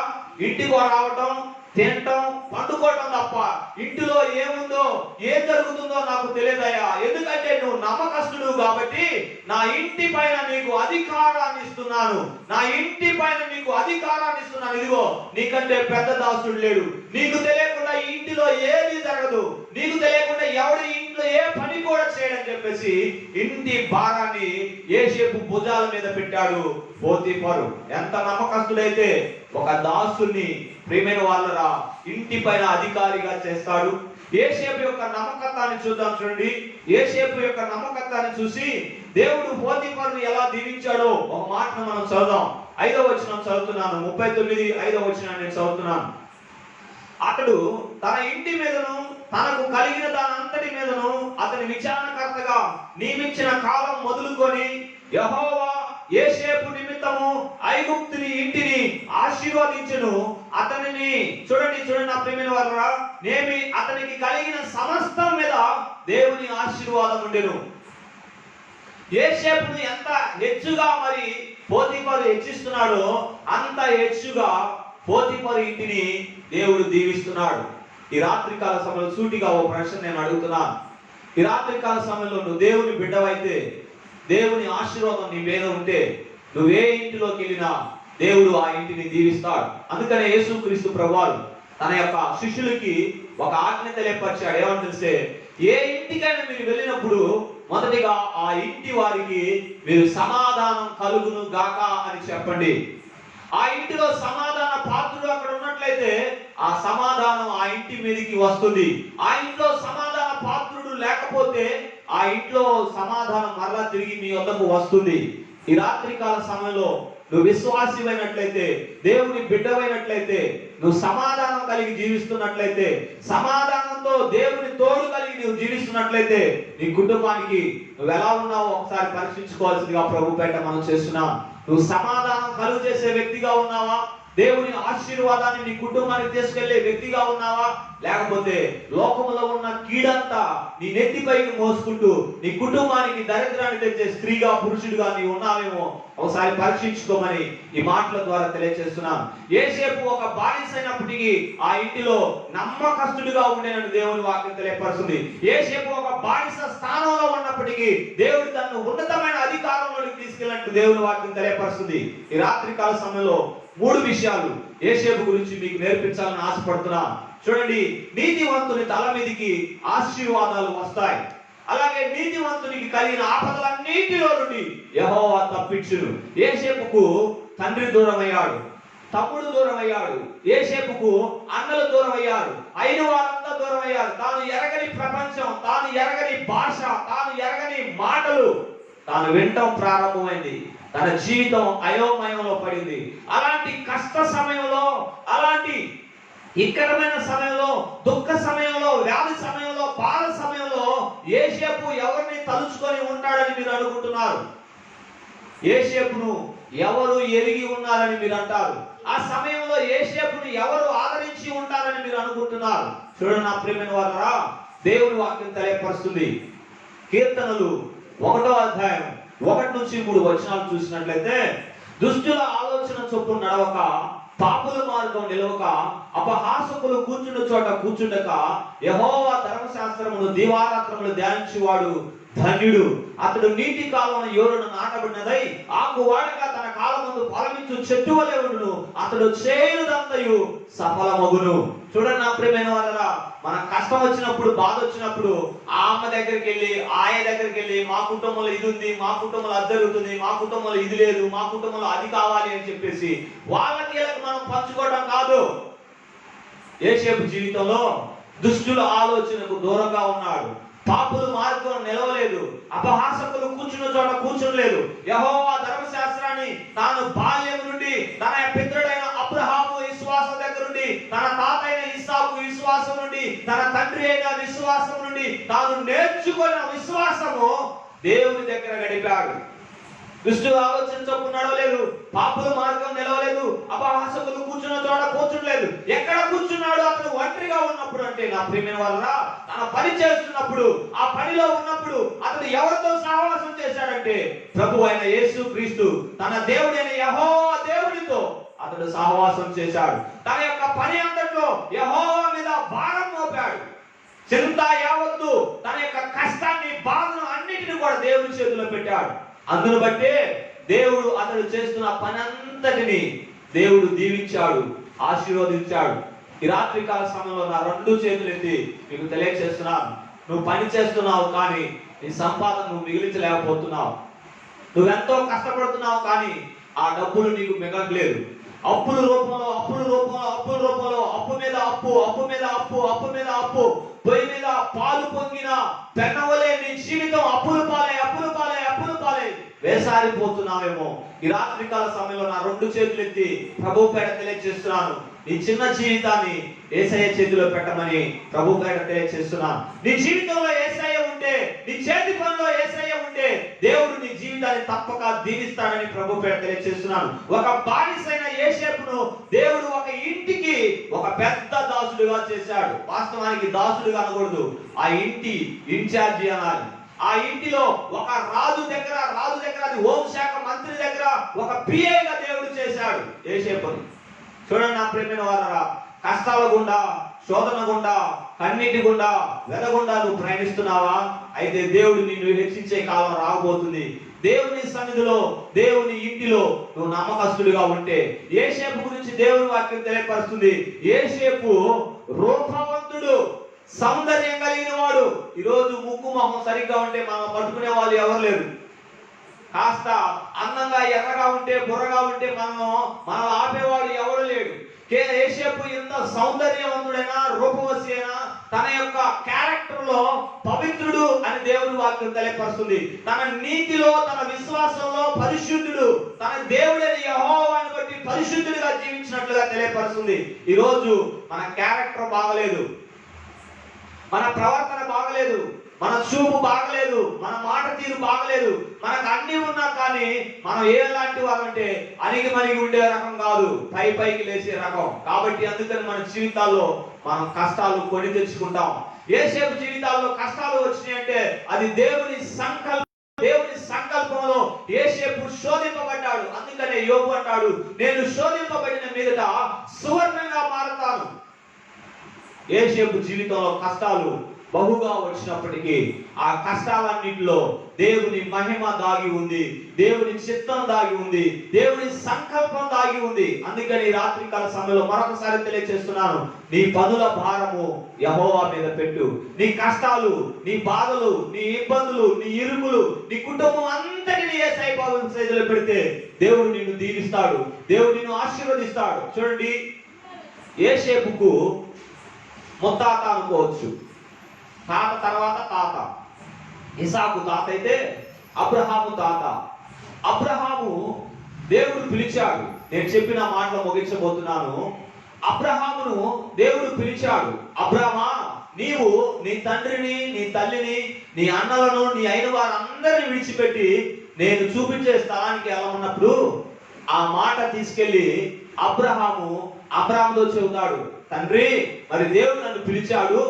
ఇంటికి రావటం, తినటం, పండుకోవటం తప్ప ఇంటిలో ఏముందో, ఏం జరుగుతుందో నాకు తెలియదయ్యా. ఎందుకంటే నువ్వు నమ్మకస్తుడు కాబట్టి నా ఇంటి పైన నీకు అధికారాన్ని ఇస్తున్నాను. నా ఇంటి పైన నీకు అధికారాన్ని ఇస్తున్నాను. ఇదిగో, నీకంటే పెద్ద దాసుడు లేడు. నీకు తెలియకుండా ఈ ఇంటిలో ఏది జరగదు. నీకు తెలియకుండా ఎవరి ఇంట్లో ఏ పని కూడా చేయడని చెప్పేసి ఇంటి భారాన్ని యోసేపు భుజాల మీద పెట్టాడు పోతీఫరు. ఎంత నమ్మకస్తుడైతే ఒక దాసుని, ప్రియమైన వాళ్ళరా, ఇంటి పైన అధికారిగా చేస్తాడు. యోసేపు యొక్క నమ్మకత్వాన్ని చూద్దాం. చూడండి, యోసేపు యొక్క నమ్మకత్వాన్ని చూసి దేవుడు పోతీఫరును ఎలా దీవించాడో ఒక మాటను మనం చదువుదాం. 5వ వచనం చదువుతున్నాను. 39 5వ వచనాన్ని నేను చదువుతున్నాను. అతడు తన ఇంటి మీదను తనకు కలిగిన దానంతటి మీదను అతని విచారణకర్తగా నియమించిన కాలం మొదలుకొని యెహోవా యోసేపు నిమిత్తము ఐగుప్తుని ఇంటిని ఆశీర్వదించెను. అతనిని చూడండి నా ప్రియమైన వారలారా, నేమి అతనికి కలిగిన సమస్తం మీద దేవుని ఆశీర్వాదం ఉండెను. యోసేపును ఎంత హెచ్చుగా మరి పోతీఫరు హెచ్చిస్తున్నాడో అంత హెచ్చుగా పోతీఫరు ఇంటిని దేవుడు దీవిస్తున్నాడు. ఈ రాత్రికాల సమయంలో సూటిగా ఓ ప్రశ్న నేను అడుగుతున్నాను. ఈ రాత్రికాల సమయంలో నువ్వు దేవుని బిడ్డవైతే, దేవుని ఆశీర్వాదం నీ మీద ఉంటే, నువ్వే ఇంటిలోకి వెళ్ళినా దేవుడు ఆ ఇంటిని దీవిస్తాడు. అందుకనే యేసుక్రీస్తు ప్రభువారు తన యొక్క శిష్యులకి ఒక ఆజ్ఞ తెలియపరిచాడు. ఏమని తెలిస్తే, ఏ ఇంటికైనా మీరు వెళ్ళినప్పుడు మొదటిగా ఆ ఇంటి వారికి మీరు సమాధానం కలుగును గాక అని చెప్పండి. ఆ ఇంటిలో సమాధాన పాత్రుడు అక్కడ ఉన్నట్లయితే ఆ సమాధానం ఆ ఇంటి మీదకి వస్తుంది. ఆ ఇంట్లో సమాధాన పాత్రుడు లేకపోతే ఆ ఇంట్లో సమాధానం మరలా తిరిగి మీ వద్దకు వస్తుంది. ఈ రాత్రికాల సమయంలో నువ్వు విశ్వాసివైనట్లయితే, దేవుని బిడ్డవైనట్లయితే, నువ్వు సమాధానం కలిగి జీవిస్తున్నట్లయితే, సమాధానంతో దేవుని తోడు కలిగి నువ్వు జీవిస్తున్నట్లయితే, నీ కుటుంబానికి నువ్వు ఎలా ఉన్నావో ఒకసారి పరీక్షించుకోవాల్సిందిగా ప్రభుపేట మనం చేస్తున్నాం. నువ్వు సమాధానం కలుగు చేసే వ్యక్తిగా ఉన్నావా? దేవుని ఆశీర్వాదాన్ని నీ కుటుంబానికి తీసుకెళ్లే వ్యక్తిగా ఉన్నావా? లేకపోతే లోకంలో ఉన్న కీడంతా నీ నెత్తిపైకి మోసుకుంటూ నీ కుటుంబానికి దరిద్రాన్ని తెచ్చే స్త్రీగా పురుషుడిగా నీవు ఉన్నావేమో ఒకసారి పరీక్షించుకోమని ఈ మాటల ద్వారా తెలియజేస్తున్నాం. యోసేపు ఒక బానిసైనప్పటికీ ఆ ఇంటిలో నమ్మకస్తుడిగా ఉండేనని దేవుని వాక్యం తెలియపరుస్తుంది. యోసేపు ఒక బానిస స్థానంలో ఉన్నప్పటికీ దేవుడు తనను ఉన్నతమైన అధికారంలోకి తీసుకెళ్ళినట్టు దేవుని వాక్యం తెలియపరుస్తుంది. ఈ రాత్రికాల సమయంలో 3 విషయాలు యోసేపు గురించి మీకు నేర్పించాలని ఆశపడుతున్నా. చూడండి, నీతివంతుని తల మీదికి ఆశీర్వాదాలు వస్తాయి. అలాగే నీతివంతునికి కలిగిన ఆపదలన్నిటిలో నుండి యెహోవా తప్పించును. యోసేపుకు తండ్రి దూరం అయ్యాడు, తమ్ముడు దూరం అయ్యాడు, యోసేపుకు అన్నలు దూరం అయ్యారు, అయిన వారంతా దూరం అయ్యారు. తాను ఎరగని ప్రపంచం, తాను ఎరగని భాష, తాను ఎరగని మాటలు తాను వినటం ప్రారంభమైంది. తన జీవితం అయోమయంలో పడింది. అలాంటి కష్ట సమయంలో, అలాంటి ఇక్కడమైన సమయంలో, దుఃఖ సమయంలో, వ్యాధి సమయంలో, బాధ సమయంలో యోసేపు ఎవరిని తలుచుకొని ఉంటాడని మీరు అనుకుంటున్నారు? యోసేపును ఎవరు ఎరిగి ఉన్నారని మీరు అంటారు. ఆ సమయంలో యోసేపును ఎవరు ఆదరించి ఉంటారని మీరు అనుకుంటున్నారు? చూడండి నా ప్రియమైన వారలారా, దేవుని వాక్యం తెలియపరుస్తుంది. కీర్తనలు 1వ అధ్యాయం 1 నుంచి 3 వచనాలు చూసినట్లయితే, దుష్టుల ఆలోచన చొప్పున నడవక, పాపుల మార్గం నిలవక, అపహాసకులు కూర్చున్న చోట కూర్చుండక, యెహోవా ధర్మశాస్త్రమును దివారాత్రములు ధ్యానించువాడు ధన్యుడు. అతడు నీటి కాలం యోరును నాటబడినదై ఆకు వాడక తన కాలమందు ఫలమిచ్చు చెట్టు వలె ఉండును. అతడు చేయుదంతయు సఫలమగును. చూడండి నా ప్రియమైన వారలారా, మన కష్టం వచ్చినప్పుడు, బాధ వచ్చినప్పుడు ఆ అమ్మ దగ్గరికి వెళ్ళి, ఆయ దగ్గరికి వెళ్ళి, మా కుటుంబంలో ఇది ఉంది, మా కుటుంబంలో అది జరుగుతుంది, మా కుటుంబంలో ఇది లేదు, మా కుటుంబంలో అది కావాలి అని చెప్పేసి వాళ్ళకి మనం పంచుకోవడం కాదు. యోసేపు జీవితంలో దుష్టుల ఆలోచనకు దూరంగా ఉన్నాడు, పాపుల మార్గం నిలవలేదు, అపహాసకులు కూర్చున్న చోట కూర్చునలేదు. యెహోవా ధర్మశాస్త్రాన్ని తాను బాల్యం నుండి తన పితరుడైన అబ్రహాము విశ్వాసం దగ్గర నుండి, తన తాత అయిన ఇస్సాకు విశ్వాసం నుండి, తన తండ్రి అయిన విశ్వాసం నుండి తాను నేర్చుకున్న విశ్వాసము దేవుని దగ్గర గడిపాడు. దుష్టుల ఆలోచన చొప్పున నడవలేదు, పాపుల మార్గం నిలవలేదు, అపహాసకులు కూర్చున్న చోట కూర్చుండలేదు. ఎక్కడ కూర్చున్నాడు? అతను ఒంటరిగా ఉన్నప్పుడు. అంటే నా ప్రియమైన వారలారా, తన పని చేస్తున్నప్పుడు, ఆ పనిలో ఉన్నప్పుడు అతడు ఎవరితో సహవాసం చేశాడంటే ప్రభు అయిన యేసుక్రీస్తు, తన దేవుడైన యెహోవా దేవుడితో అతడు సహవాసం చేశాడు. తన యొక్క పని అంతట్లో యెహోవా మీద భారం మోపాడు. చింత యావత్తు, తన యొక్క కష్టాన్ని, బాధను అన్నిటిని కూడా దేవుని చేతిలో పెట్టాడు. అందును బట్టే దేవుడు అతడు చేస్తున్న పని అంతటిని దేవుడు దీవించాడు, ఆశీర్వదించాడు. ఈ రాత్రికాల సమయంలో నా 2 చేతులు ఎత్తి మీకు తెలియజేస్తున్నాను. నువ్వు పని చేస్తున్నావు కానీ నీ సంపాదన నువ్వు మిగిలించలేకపోతున్నావు. నువ్వెంతో కష్టపడుతున్నావు కానీ ఆ డబ్బులు నీకు మిగలట్లేదు. అప్పుల రూపంలో, అప్పు మీద అప్పు, అప్పు మీద అప్పు, అప్పు మీద అప్పు, పొయ్యి మీద పాలు పొంగిన పెన్నవలే నీ జీవితం అప్పులు పాలై వేసారిపోతున్నావేమో. ఈ రాత్రికాల సమయంలో నా 2 చేతులు ఎత్తి ప్రభు పేట తెలియజేస్తున్నాను. నీ చిన్న జీవితాన్ని యేసయ్య చేతిలో పెట్టమని ప్రభు పేట తెలియజేస్తున్నాను. నీ జీవితంలో యేసయ్య ఉంటే, నీ చేతి పనిలో యేసయ్య ఉంటే దేవుడు నీ జీవితాన్ని తప్పక దీవిస్తాడని ప్రభు పేర తెలియజేస్తున్నాను. ఒక బానిసైన యోసేపును దేవుడు ఒక ఇంటికి ఒక పెద్ద దాసుడుగా చేశాడు. వాస్తవానికి దాసుడుగా అనకూడదు, ఆ ఇంటి ఇన్ఛార్జి అనాలి. ఆ ఇంటిలో ఒక రాజు దగ్గర అది హోంశాఖ మంత్రి దగ్గర ఒక పిఏగా దేవుడు చేశాడు యోసేపుని. చూడండి నా ప్రియమైన వారరా, కష్టాల గుండా, శోధన గుండా, కన్నీటి గుండా, వెదగుండా నువ్వు ప్రయాణిస్తున్నావా? అయితే దేవుడు నిన్ను హెచ్చించే కాలం రాబోతుంది. దేవుని సన్నిధిలో, దేవుని ఇంటిలో నువ్వు నమ్మకస్తుడిగా ఉంటే, యోసేపు గురించి దేవుని వాక్యం తెలియపరుస్తుంది. యోసేపు రూపవంతుడు, సౌందర్యం కలిగిన వాడు. ఈరోజు ముక్కు మొహం సరిగ్గా ఉంటే మనం పట్టుకునే వాళ్ళు ఎవరు లేరు. కాస్త అందంగా ఎర్రగా ఉంటే, బుర్రగా ఉంటే మనం ఆపేవాడు ఎవరు లేడు. యోసేపు ఎంత సౌందర్యవంతుడైనా, రూపవతి అయినా, తన యొక్క క్యారెక్టర్ లో పవిత్రుడు అని దేవుని వాక్యం తెలియపరుస్తుంది. తన నీతిలో, తన విశ్వాసంలో పరిశుద్ధుడు, తన దేవుడైన యెహోవాను బట్టి పరిశుద్ధుడిగా జీవించినట్లుగా తెలియపరుస్తుంది. ఈరోజు మన క్యారెక్టర్ బాగలేదు, మన ప్రవర్తన బాగలేదు, మన చూపు బాగలేదు, మన మాట తీరు బాగలేదు. మనకు అన్ని ఉన్నా కానీ మనం ఏలాంటి వాళ్ళంటే అణిగి మణిగి ఉండే రకం కాదు, పైకి లేచే రకం. కాబట్టి అందుకని మన జీవితాల్లో మనం కష్టాలు కొని తెచ్చుకుంటాం. యోసేపు జీవితాల్లో కష్టాలు వచ్చినాయంటే అది దేవుని సంకల్పంలో యోసేపు శోధింపబడ్డాడు. అందుకనే యోబు అంటాడు, నేను శోధింపబడిన మీదట సువర్ణంగా మారతాను. యోసేపు జీవితంలో కష్టాలు బహుగా వచ్చినప్పటికీ ఆ కష్టాలన్నింటిలో దేవుని మహిమ దాగి ఉంది, దేవుని చిత్తం దాగి ఉంది, దేవుని సంకల్పం దాగి ఉంది. అందుకని రాత్రికాల సమయంలో మరొకసారి తెలియజేస్తున్నాను, నీ పనుల భారము యెహోవా మీద పెట్టు. నీ కష్టాలు, నీ బాధలు, నీ ఇబ్బందులు, నీ ఇరుకులు, నీ కుటుంబం అంతటిని యేసయ్య పాదాల చేతిలో పెడితే దేవుడు నిన్ను దీవిస్తాడు, దేవుడు నిన్ను ఆశీర్వదిస్తాడు. చూడండి, యోసేపుకు ముత్తాత అనుకోవచ్చు, తాత తర్వాత తాత. ఇసాకు తాత అయితే అబ్రహాము తాత. అబ్రహాము దేవుడు పిలిచాడు. నేను చెప్పిన మాటలు ముగించబోతున్నాను. అబ్రహామును దేవుడు పిలిచాడు, అబ్రహమా, నీవు నీ తండ్రిని, నీ తల్లిని, నీ అన్నలను, నీ అయిన వారందరిని విడిచిపెట్టి నేను చూపించే స్థలానికి వెళ్ళమన్నప్పుడు ఆ మాట తీసుకెళ్లి అబ్రహాముతో చెబుతాడు, తండ్రి, మరి దేవుడు నన్ను పిలిచాడు,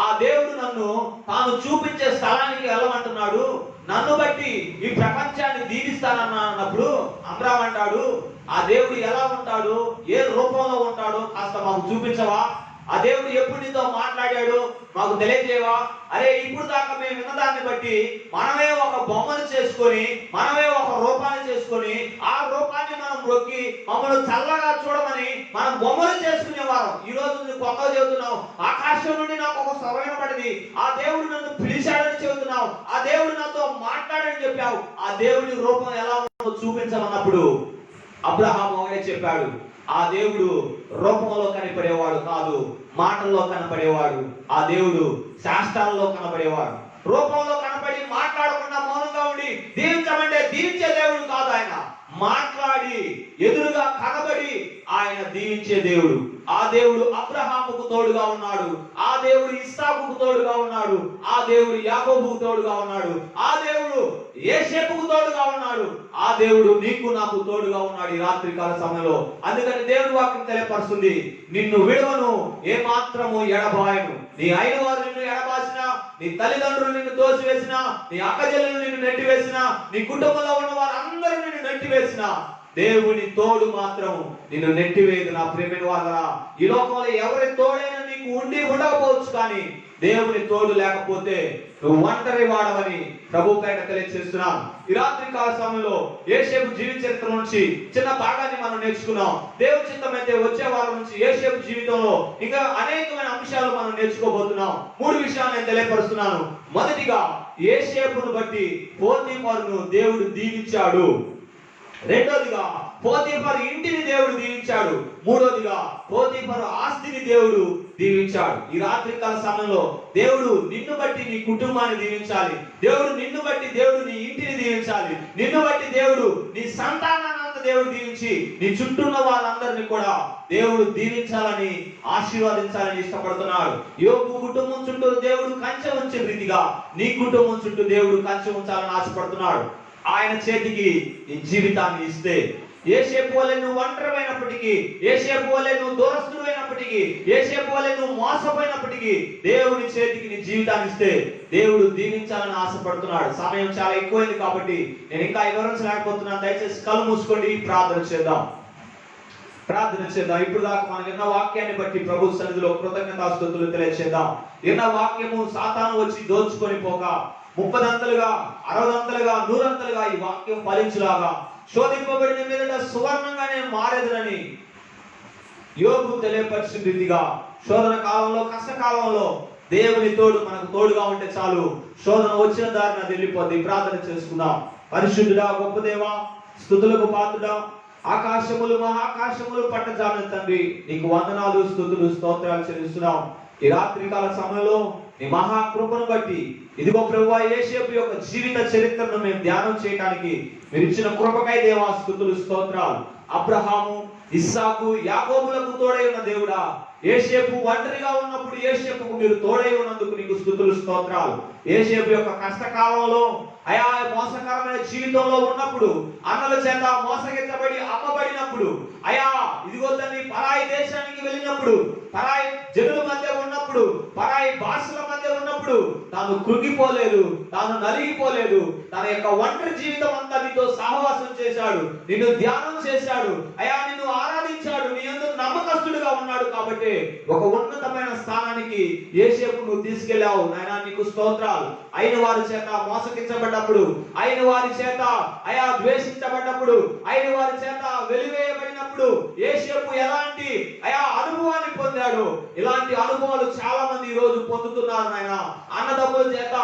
ఆ దేవుడు నన్ను తాను చూపించే స్థలానికి వెళ్ళమంటున్నాడు, నన్ను బట్టి ఈ ప్రపంచాన్ని దీవిస్తానన్నప్పుడు అబ్రహాము అంటాడు, ఆ దేవుడు ఎలా ఉంటాడు, ఏ రూపంలో ఉంటాడో కాస్త మాకు చూపించవా? ఆ దేవుడు ఎప్పుడు నీతో మాట్లాడాడు మాకు తెలియజేయవా? అరే, ఇప్పుడు దాకా మేము విన్నదాన్ని బట్టి మనమే ఒక బొమ్మను చేసుకొని, మనమే ఒక రూపాన్ని చేసుకొని, ఆ రూపాన్ని మనం రొక్కి మమ్మల్ని చల్లగా చూడమని మనం బొమ్మలు చేసుకునేవారం. ఈ రోజు నువ్వు కొత్తగా చెబుతున్నావు, ఆకాశం నుండి నాకు ఒక స్వరం పడింది, ఆ దేవుడు నన్ను పిలిచాడని చెబుతున్నావు, ఆ దేవుడు నాతో మాట్లాడని చెప్పావు. ఆ దేవుడి రూపం ఎలా ఉందో చూపించమన్నప్పుడు అబ్రహాము ఒకటే చెప్పాడు, ఆ దేవుడు రూపంలో కనపడేవాడు కాదు, మాటల్లో కనపడేవాడు. ఆ దేవుడు శాస్త్రాల్లో కనపడేవాడు. రూపంలో కనపడి మాట్లాడకుండా మౌనంగా ఉండి దీవించమంటే దీవించే దేవుడు కాదు. ఆయన మాట్లాడి ఎదురుగా కనబడి ఆయన దీవించే దేవుడు. ఆ దేవుడు అబ్రహాముకు తోడుగా ఉన్నాడు, ఆ దేవుడు ఇస్సాకుకు తోడుగా ఉన్నాడు, ఆ దేవుడు యాకోబుకు తోడుగా ఉన్నాడు, ఆ దేవుడు యోసేపుకు తోడుగా ఉన్నాడు, ఆ దేవుడు నీకు నాకు తోడుగా ఉన్నాడు ఈ రాత్రికాల సమయంలో. అందుకని దేవుడి వాక్యం తెలియపరుస్తుంది, నిన్ను విడువను, ఏ మాత్రము ఎడబాయను. నీ అయిన వారు నిన్ను ఎడబాసినా, నీ తల్లిదండ్రులు నిన్ను తోసివేసినా, నీ అక్కజల్లులు నిన్ను నెట్టివేసినా, నీ కుటుంబంలో ఉన్న వారందరూ నిన్ను నెట్టివేసినా, దేవుని తోడు మాత్రం నిన్ను నెట్టివేయదు. నా ప్రియమైన వాళ్ళరా, ఈ లోకంలో ఎవరి తోడైనా నీకు ఉండి ఉండకపోవచ్చు, కానీ దేవుని తోడు లేకపోతే నువ్వు ఒంటరి వాడవని ప్రభు పేట తెలియజేస్తున్నాను. ఈ రాత్రి కాల సమయంలో యోసేపు జీవిత చరిత్ర నుంచి చిన్న భాగాన్ని మనం నేర్చుకున్నాం. దేవుని చిత్తం అయితే వచ్చే వారం నుంచి యోసేపు జీవితంలో ఇంకా అనేకమైన అంశాలు మనం నేర్చుకోబోతున్నాం. 3 విషయాలు నేను తెలియపరుస్తున్నాను. మొదటిగా, యోసేపును బట్టి పోతీఫరును దేవుడు దీవించాడు. రెండోదిగా, పోతీఫరు ఇంటిని దేవుడు దీవించాడు. మూడోదిగా, పోతీఫరు ఆస్తిని దేవుడు దీవించాడు. ఈ రాత్రికాల సమయంలో దేవుడు నిన్ను బట్టి నీ కుటుంబాన్ని దీవించాలి, దేవుడు నిన్ను బట్టి దేవుడు నీ ఇంటిని దీవించాలి, నిన్ను బట్టి దేవుడు నీ సంతానాన్ని దేవుడు దీవించి నీ చుట్టూ ఉన్న వాళ్ళందరినీ కూడా దేవుడు దీవించాలని, ఆశీర్వదించాలని ఇష్టపడుతున్నాడు. యోబు కుటుంబం చుట్టూ దేవుడు కంచె ఉంచే రీతిగా నీ కుటుంబం చుట్టూ దేవుడు కంచె ఉంచాలని ఆశపడుతున్నాడు. ఆయన చేతికి నీ జీవితాన్ని ఇస్తే, యోసేపు వలె నువ్వు ఒంటరిమైనప్పటికీ, యోసేపు వలె నువ్వు దూరస్తుడైనప్పటికీ, యోసేపు వలె నువ్వు మోసపోయినప్పటికీ దేవుని చేతికి నీ జీవితాన్ని ఇస్తే దేవుడు దీవించాలని ఆశపడుతున్నాడు. సమయం చాలా ఎక్కువైంది కాబట్టి నేను ఇంకా వివరించలేకపోతున్నాను. దయచేసి కళ్ళు మూసుకోండి, ప్రార్థన చేద్దాం. ఇప్పుడు దాకా మనం విన్న వాక్యాన్ని బట్టి ప్రభు సన్నిధిలో కృతజ్ఞతాస్తుతులు తెలియచేద్దాం. విన్న వాక్యము సాతాను వచ్చి దోచుకొని పోక 30 60 100 ఈ వాక్యం ఫలించులాగా, శోధింపబడిన మీదట సువర్ణంగానే మారేదనని యోబు తెలియపరిచిన రీతిగా శోధన కాలంలో, కష్టకాలంలో దేవుని తోడు మనకు తోడుగా ఉంటే చాలు, శోధన వచ్చిన దారిన వెళ్ళిపోద్ది. ప్రార్థన చేసుకుందాం. పరిశుద్ధుడా, గొప్ప దేవా, స్తుతులకు పాత్రుడా, ఆకాశములు మహాకాశములు పట్టజాలని తండ్రి, నీకు వందనాలు, స్తుతులు, స్తోత్రాలు చెల్లిస్తున్నాం. ఈ రాత్రికాల సమయంలో నీ మహాకృపను బట్టి ఇదిగో ప్రభువా, యోసేపు యొక్క జీవిత చరిత్రను మేము ధ్యానం చేయడానికి మీరు ఇచ్చిన కృపకై దేవా స్తుతులు, స్తోత్రాలు. అబ్రహాము, ఇస్సాకు, యాకోబులకు తోడై ఉన్న దేవుడా, యోసేపు ఒంటరిగా ఉన్నప్పుడు యోసేపుకు మీరు తోడై ఉన్నందుకు నీకు స్తుతులు, స్తోత్రాలు. యోసేపు యొక్క కష్టకాలంలో, అయా మోసకరమైన జీవితంలో ఉన్నప్పుడు, అన్నల చేత మోసగించబడి అమ్మబడినప్పుడు, అయా ఇదిగో తండ్రి పరాయి దేశానికి వెళ్ళినప్పుడు, పరాయి జనుల మధ్య ఉన్నప్పుడు, పరాయి భాషల మధ్య ఉన్నప్పుడు తాను కృంగిపోలేదు, తాను నలిగిపోలేదు. తన యొక్క ఒంటరి జీవితం అంతా నీతో సహవాసం చేశాడు, నిన్ను ధ్యానం చేశాడు, అయా నిన్ను ఆరాధించాడు, నీ యందు నమ్మకస్తుడుగా ఉన్నాడు. కాబట్టి ఒక ఉన్నతమైన స్థానానికి యోసేపు నువ్వు తీసుకెళ్లావు నాయనా, నీకు స్తోత్రాలు. అయిన వారి చేత మోసగించబడ్డప్పుడు, అయిన వారి చేత అయా ద్వేషించబడ్డప్పుడు, అయిన వారి చేత వెలివేయబడినప్పుడు యోసేపు ఎలాంటి అయా అనుభవాన్ని పొందాడు. ఇలాంటి అనుభవాలు చాలా మంది ఈ రోజు పొందుతున్నారు నాయన. అన్నదమ్ముల చేత,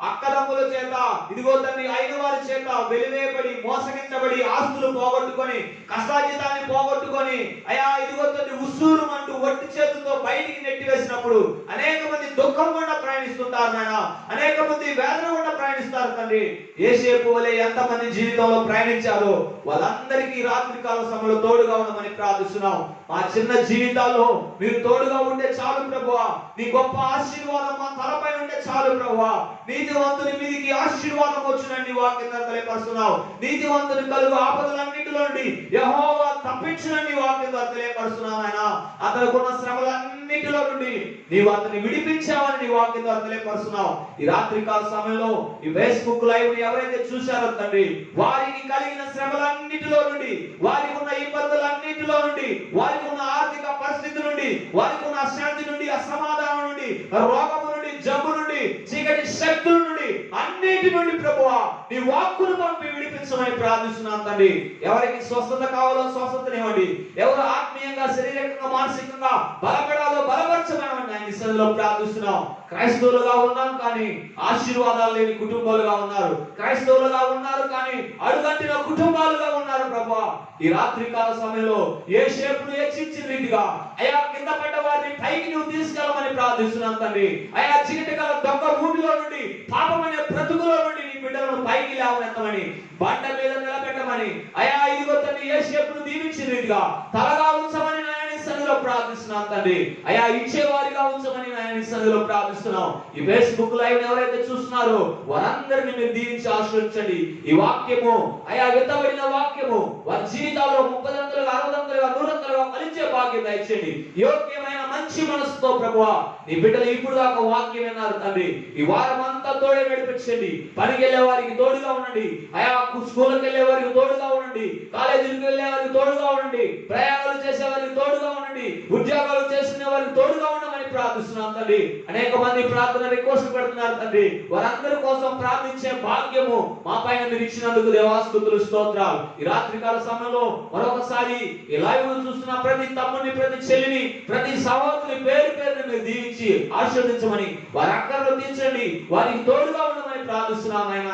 అక్కదమ్ముల చేత, ఇదిగో తండ్రి అయిన వారి చేత వెలివేయబడి, మోసగించబడి, ఆస్తులు పోగొట్టుకొని, కష్టాజితాన్ని పోగొట్టుకొని, అయా ఇదిగో తండ్రి ఉస్సూరు అంటూ ఒట్టి చేతులతో బయటికి నెట్టివేసినప్పుడు అనేక మంది దుఃఖం గుండా ప్రయాణిస్తుంటారు నాయన, అనేక మంది వేదన గుండా ప్రయాణిస్తారు తండ్రి. యోసేపు వలె ఎంతమంది జీవితంలో ప్రయాణించారో వాళ్ళందరికీ రాత్రికాల సమయంలో తోడుగా ఉండమని ప్రార్థిస్తున్నాం. మా చిన్న జీవితాల్లో మీరు తోడుగా ఉంటే చాలు ప్రభువా, నీ గొప్ప ఆశీర్వాదం మా తలపై ఉంటే చాలు ప్రభువా. నీతివంతుని మీదికి ఆశీర్వాదం వచ్చునండి వాక్యం తెలియపరుస్తున్నావు. నీతివంతుని కలుగు ఆపదలన్నిటిలో నుండి యెహోవా తప్పించునండి వాక్యం తెలియపరుస్తున్నావు ఆయన. అతనుకున్న శ్రమలన్నిటిలో నుండి నీవు అతన్ని విడిపించావని నీ వాక్యం ద్వారా తెలియపరుస్తున్నావు. ఈ రాత్రికాల సమయంలో ఈ ఫేస్బుక్ లైవ్ ఎవరైతే చూశారో తండ్రి, వారికి కలిగిన శ్రమలన్నిటిలో నుండి, వారికి ఉన్న ఇబ్బందులన్నిటిలో నుండి, వారికి ఉన్న ఆర్థిక పరిస్థితి నుండి, వారికి ఉన్న అశాంతి నుండి, అసమాధానం నుండి, రోగము నుండి, జబ్బు నుండి, చీకటి శక్తుల నుండి, అన్నిటి నుండి ప్రభువా నీ వాక్కును పంపి విడిపించమని ప్రార్థిస్తున్నాను తండ్రి. ఎవరికి స్వస్థత కావాలో స్వస్థతనివ్వండి, ఎవరు ఆత్మీయంగా, శారీరకంగా, మానసికంగా బలపడాలో బలపరచమని ఆయన సన్నిధిలో ప్రార్థిస్తున్నాం. క్రైస్తవులుగా ఉన్నాం కానీ ఆశీర్వాదాలు లేని కుటుంబాలుగా ఉన్నారు, క్రైస్తవులుగా ఉన్నారు కానీ అడుగంటిన కుటుంబాలుగా ఉన్నారు ప్రభువా. ఈ రాత్రికాల సమయంలో యోసేపును హెచ్చించిన రీతిగా అయా కింద పడ్డ వారిని పైకి నువ్వు తీసుకెళ్ళమని ప్రార్థిస్తున్నాను తండ్రి. అయా చీకటి గల దొంగ ఊటిలో నుండి, పాపమనే బ్రతుకులో నుండి నీ బిడ్డలను పైకి లేవనెత్తమని, బండ మీద నిలబెట్టమని, అయా ఇదిగో తండ్రి యోసేపును దీవించిన రీతిగా తలగా ఉంచమని నాయన సన్నిధిలో ప్రార్థిస్తున్నాం తండ్రి. అయా ఇచ్చేవారిగా ఉంచమని నాయన సన్నిధిలో ప్రార్థిస్తున్నాం. ఈ ఫేస్బుక్ లైవ్ ఎవరైతే చూస్తున్నారో వారందరినీ మీరు దీవించి ఆశీర్వదించండి. ఈ వాక్యము అయా విత్తబడిన వాక్యము వారి జీవితాల్లో 30 60 100 ఫలించే భాగ్యం దయచేయండి. యోగ్యమైన మంచి మనసుతో ప్రభువా నీ బిడ్డలు ఇప్పుడు దాకా వాక్యం విన్నారు తండ్రి. ఈ వారం అంతా తోడే నడిపించండి. పనికి వెళ్ళే వారికి తోడుగా ఉండండి, అయా స్కూల్కి వెళ్ళే వారికి తోడుగా ఉండండి, కాలేజీకి వెళ్ళే వారికి తోడుగా ఉండండి, ప్రయాణాలు చేసే వారికి తోడుగా ఉండండి, ఉద్యోగాలు చేసుకునే వారికి తోడుగా ఉండమని ప్రార్థిస్తున్నాం తండ్రి. అనేక మంది ప్రార్థన రిక్వెస్ట్ పెడుతున్నారు తండ్రి. వారందరి కోసం ప్రార్థించే భాగ్యము మా పైన మీరు ఇచ్చినందుకు దేవాస్తుతులు, స్తోత్రాలు. ఈ రాత్రికాల సమయంలో మరొకసారి ఈ లైవ్ చూస్తున్న ప్రతి తమ్ముని, ప్రతి చెల్లిని, ప్రతి సహోదరుని పేరు పేరుని మీరు దీవించి ఆశీర్వదించమని, వారి అక్కర్లు తీర్చండి, వారికి తోడుగా ఉండమని ప్రార్థిస్తున్నాం ఆయన.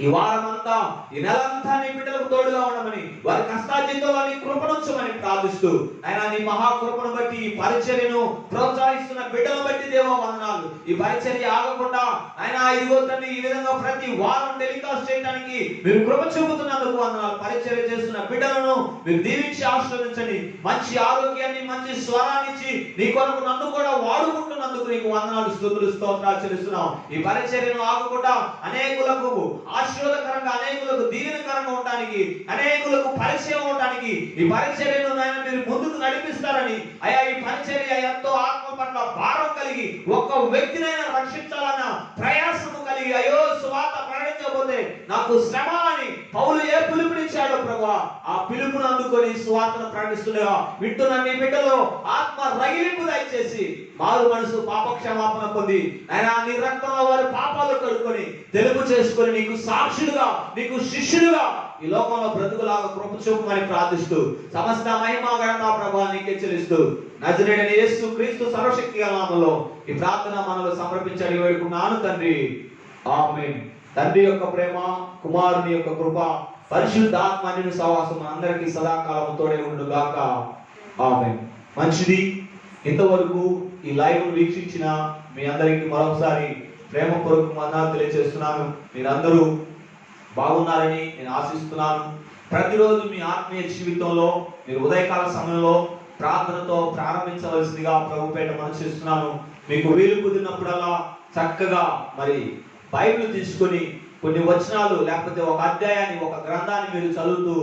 ఈ వారమంతా, ఈ నెలంతా నీ బిడ్డలకు తోడుగా ఉండమని, వారి కష్టార్జితంలో నీ కృపనుంచమని ప్రార్థిస్తూ ఆయన నీ మహాకృపను బట్టి ఈ పరిచర్యను ప్రోత్సహిస్తున్న బిడ్డలను బట్టి దేవా వందనాలు. ఈ పరిచర్య ఆగకుండా ఆయన ఇదిగో తండ్రి ఈ విధంగా ప్రతి వారం టెలికాస్ట్ చేయడానికి మీరు కృప చూపుతున్నందుకు వందనాలు. పరిచర్య చేస్తున్న బిడ్డలను మీరు దీవించి ఆశీర్వదించండి. మంచి ఆరోగ్యాన్ని, మంచి స్వరాన్ని ఇచ్చి నీ కొరకు నన్ను కూడా వాడుకుంటున్నందుకు నీకు వందనాలు, స్తుతులు, స్తోత్రాలు చెల్లిస్తున్నాం. ఈ పరిచర్యను ఆగకుండా అనేకులకు ఆశీర్వాదకరంగా, అనేకులకు దీవెనకరంగా ఉండడానికి, అనేకులకు పరిచయం అవడానికి ఈ పరిచర్యను నాయన మీరు ముందుకు నడిపిస్తారని, అయ్యా ఈ పరిచర్య ఎంతో ఆత్మ పట్ల భారం కలిగి ఒక్క వ్యక్తినైనా రక్షించాలన్న ప్రయాసము కలిగి, అయ్యో సువార్త ప్రకటించకపోతే నాకు శ్రమ అని పౌలు ఏ పిలుపునిచ్చాడో ప్రభువా, ఆ పిలుపును అందుకొని సువార్తను ప్రకటిస్తుండగా వింటున్న నీ బిడ్డలో ఆత్మ రగిలింపు దయచేసి మారు మనసు పాప క్షమాపణ పొంది ఆయన నీ రక్తంలో వారి పాపాలు కడుక్కొని తెలుపు చేసుకొని నీకు సాక్షులుగా, నీకు శిష్యులుగా ఈ లోకంలో బ్రతుకులాగా కృప చూపమని ప్రార్థిస్తూ సమస్త మహిమ ఘనత ప్రభావం నీకే చెల్లిస్తూ నజరేయుడైన యేసు క్రీస్తు సర్వశక్తి గల నామములో ఈ ప్రార్థన మనలో సమర్పించడి వేడుకున్నాను తండ్రి, ఆమేన్. తండ్రి యొక్క ప్రేమ, కుమారుని యొక్క కృప, పరిశుద్ధాత్మ అన్యుని సహవాసం అందరికీ సదాకాలం తోడే ఉండు గాక, ఆమేన్. మంచిది. ఇంతవరకు ఈ లైవ్ వీక్షించిన మీ అందరికీ మరొకసారి ప్రేమపూర్వక వందనాలు తెలియజేస్తున్నాను. మీరందరూ బాగున్నారని నేను ఆశిస్తున్నాను. ప్రతిరోజు మీ ఆత్మీయ జీవితంలో మీరు ఉదయకాల సమయంలో ప్రార్థనతో ప్రారంభించవలసిందిగా ప్రభుపేట మనసిస్తున్నాను. మీకు వీలు కుదిరినప్పుడల్లా చక్కగా మరి బైబిల్ తీసుకొని కొన్ని వచనాలు లేకపోతే ఒక అధ్యాయాన్ని, ఒక గ్రంథాన్ని మీరు చదువుతూ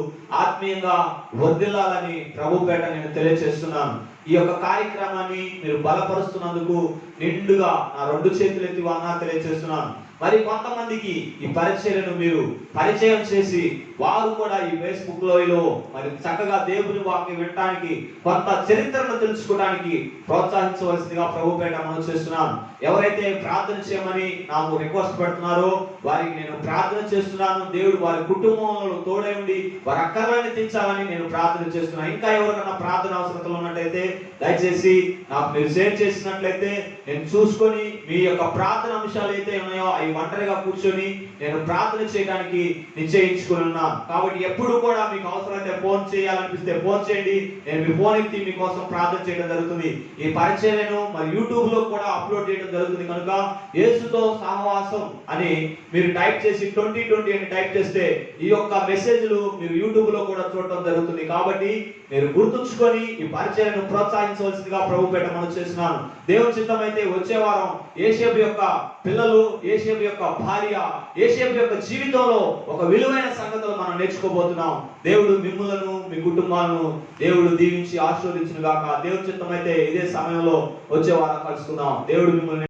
ఆత్మీయంగా వర్ధిల్లాలని ప్రభుపేట నేను తెలియజేస్తున్నాను. ఈ యొక్క కార్యక్రమాన్ని మీరు బలపరుస్తున్నందుకు నిండుగా నా రెండు చేతులు ఎత్తి వందనాలు తెలియజేస్తున్నాను. మరి కొంతమందికి ఈ పరిచర్యను మీరు పరిచయం చేసి వారు కూడా ఈ ఫేస్బుక్ లో మరి చక్కగా దేవుని వాక్యం వినడానికి, కొంత చరిత్రను తెలుసుకోవడానికి ప్రోత్సహించవలసిందిగా ప్రభుపేట మనం చేస్తున్నాను. ఎవరైతే ప్రార్థన చేయమని నాకు రిక్వెస్ట్ పెడుతున్నారో వారికి నేను ప్రార్థన చేస్తున్నాను. దేవుడు వారి కుటుంబంలో తోడై ఉండి వారి అక్కర్లని తీర్చాలని నేను ప్రార్థన చేస్తున్నాను. ఇంకా ఎవరికైనా ప్రార్థన అవసరతలు ఉన్నట్లయితే దయచేసి నాకు మీరు షేర్ చేసినట్లయితే నేను చూసుకొని మీ యొక్క ప్రార్థన అంశాలు అయితే ఉన్నాయో అవి ఒంటరిగా కూర్చొని నేను ప్రార్థన చేయడానికి నిశ్చయించుకుని ఉన్నాను. కాబట్టి ఎప్పుడు కూడా మీకు అవసరమైతే ఫోన్ చేయాలనిపిస్తే ఫోన్ చేయండి. నేను మీ ఫోన్ ఎత్తి మీకోసం ప్రార్థన చేయడం జరుగుతుంది. ఈ పరిచర్యను మరి యూట్యూబ్ లో కూడా అప్లోడ్ చేయడం జరుగుతుంది. కనుక యేసుతో సహవాసం అని మీరు టైప్ చేసి 2020 అని టైప్ చేస్తే ఈ యొక్క మెసేజ్లు మీరు యూట్యూబ్ లో కూడా చూడటం జరుగుతుంది. కాబట్టి మీరు గుర్తుంచుకొని ఈ పరిచర్యను ప్రోత్సహించవలసిందిగా ప్రభుపేట మనం చేస్తున్నాను. దేవుని చిత్తమైతే వచ్చే వారం యేసేపు యొక్క పిల్లలు, యేసేపు యొక్క భార్య, యేసేపు యొక్క జీవితంలో ఒక విలువైన సంగతులు మనం నేర్చుకోబోతున్నాం. దేవుడు మిమ్ములను, మీ కుటుంబాలను దేవుడు దీవించి ఆశీర్వదించును గాక. దేవుని చిత్తమైతే ఇదే సమయంలో వచ్చే వారం కలుసుకుందాం. దేవుడు మిమ్మల్ని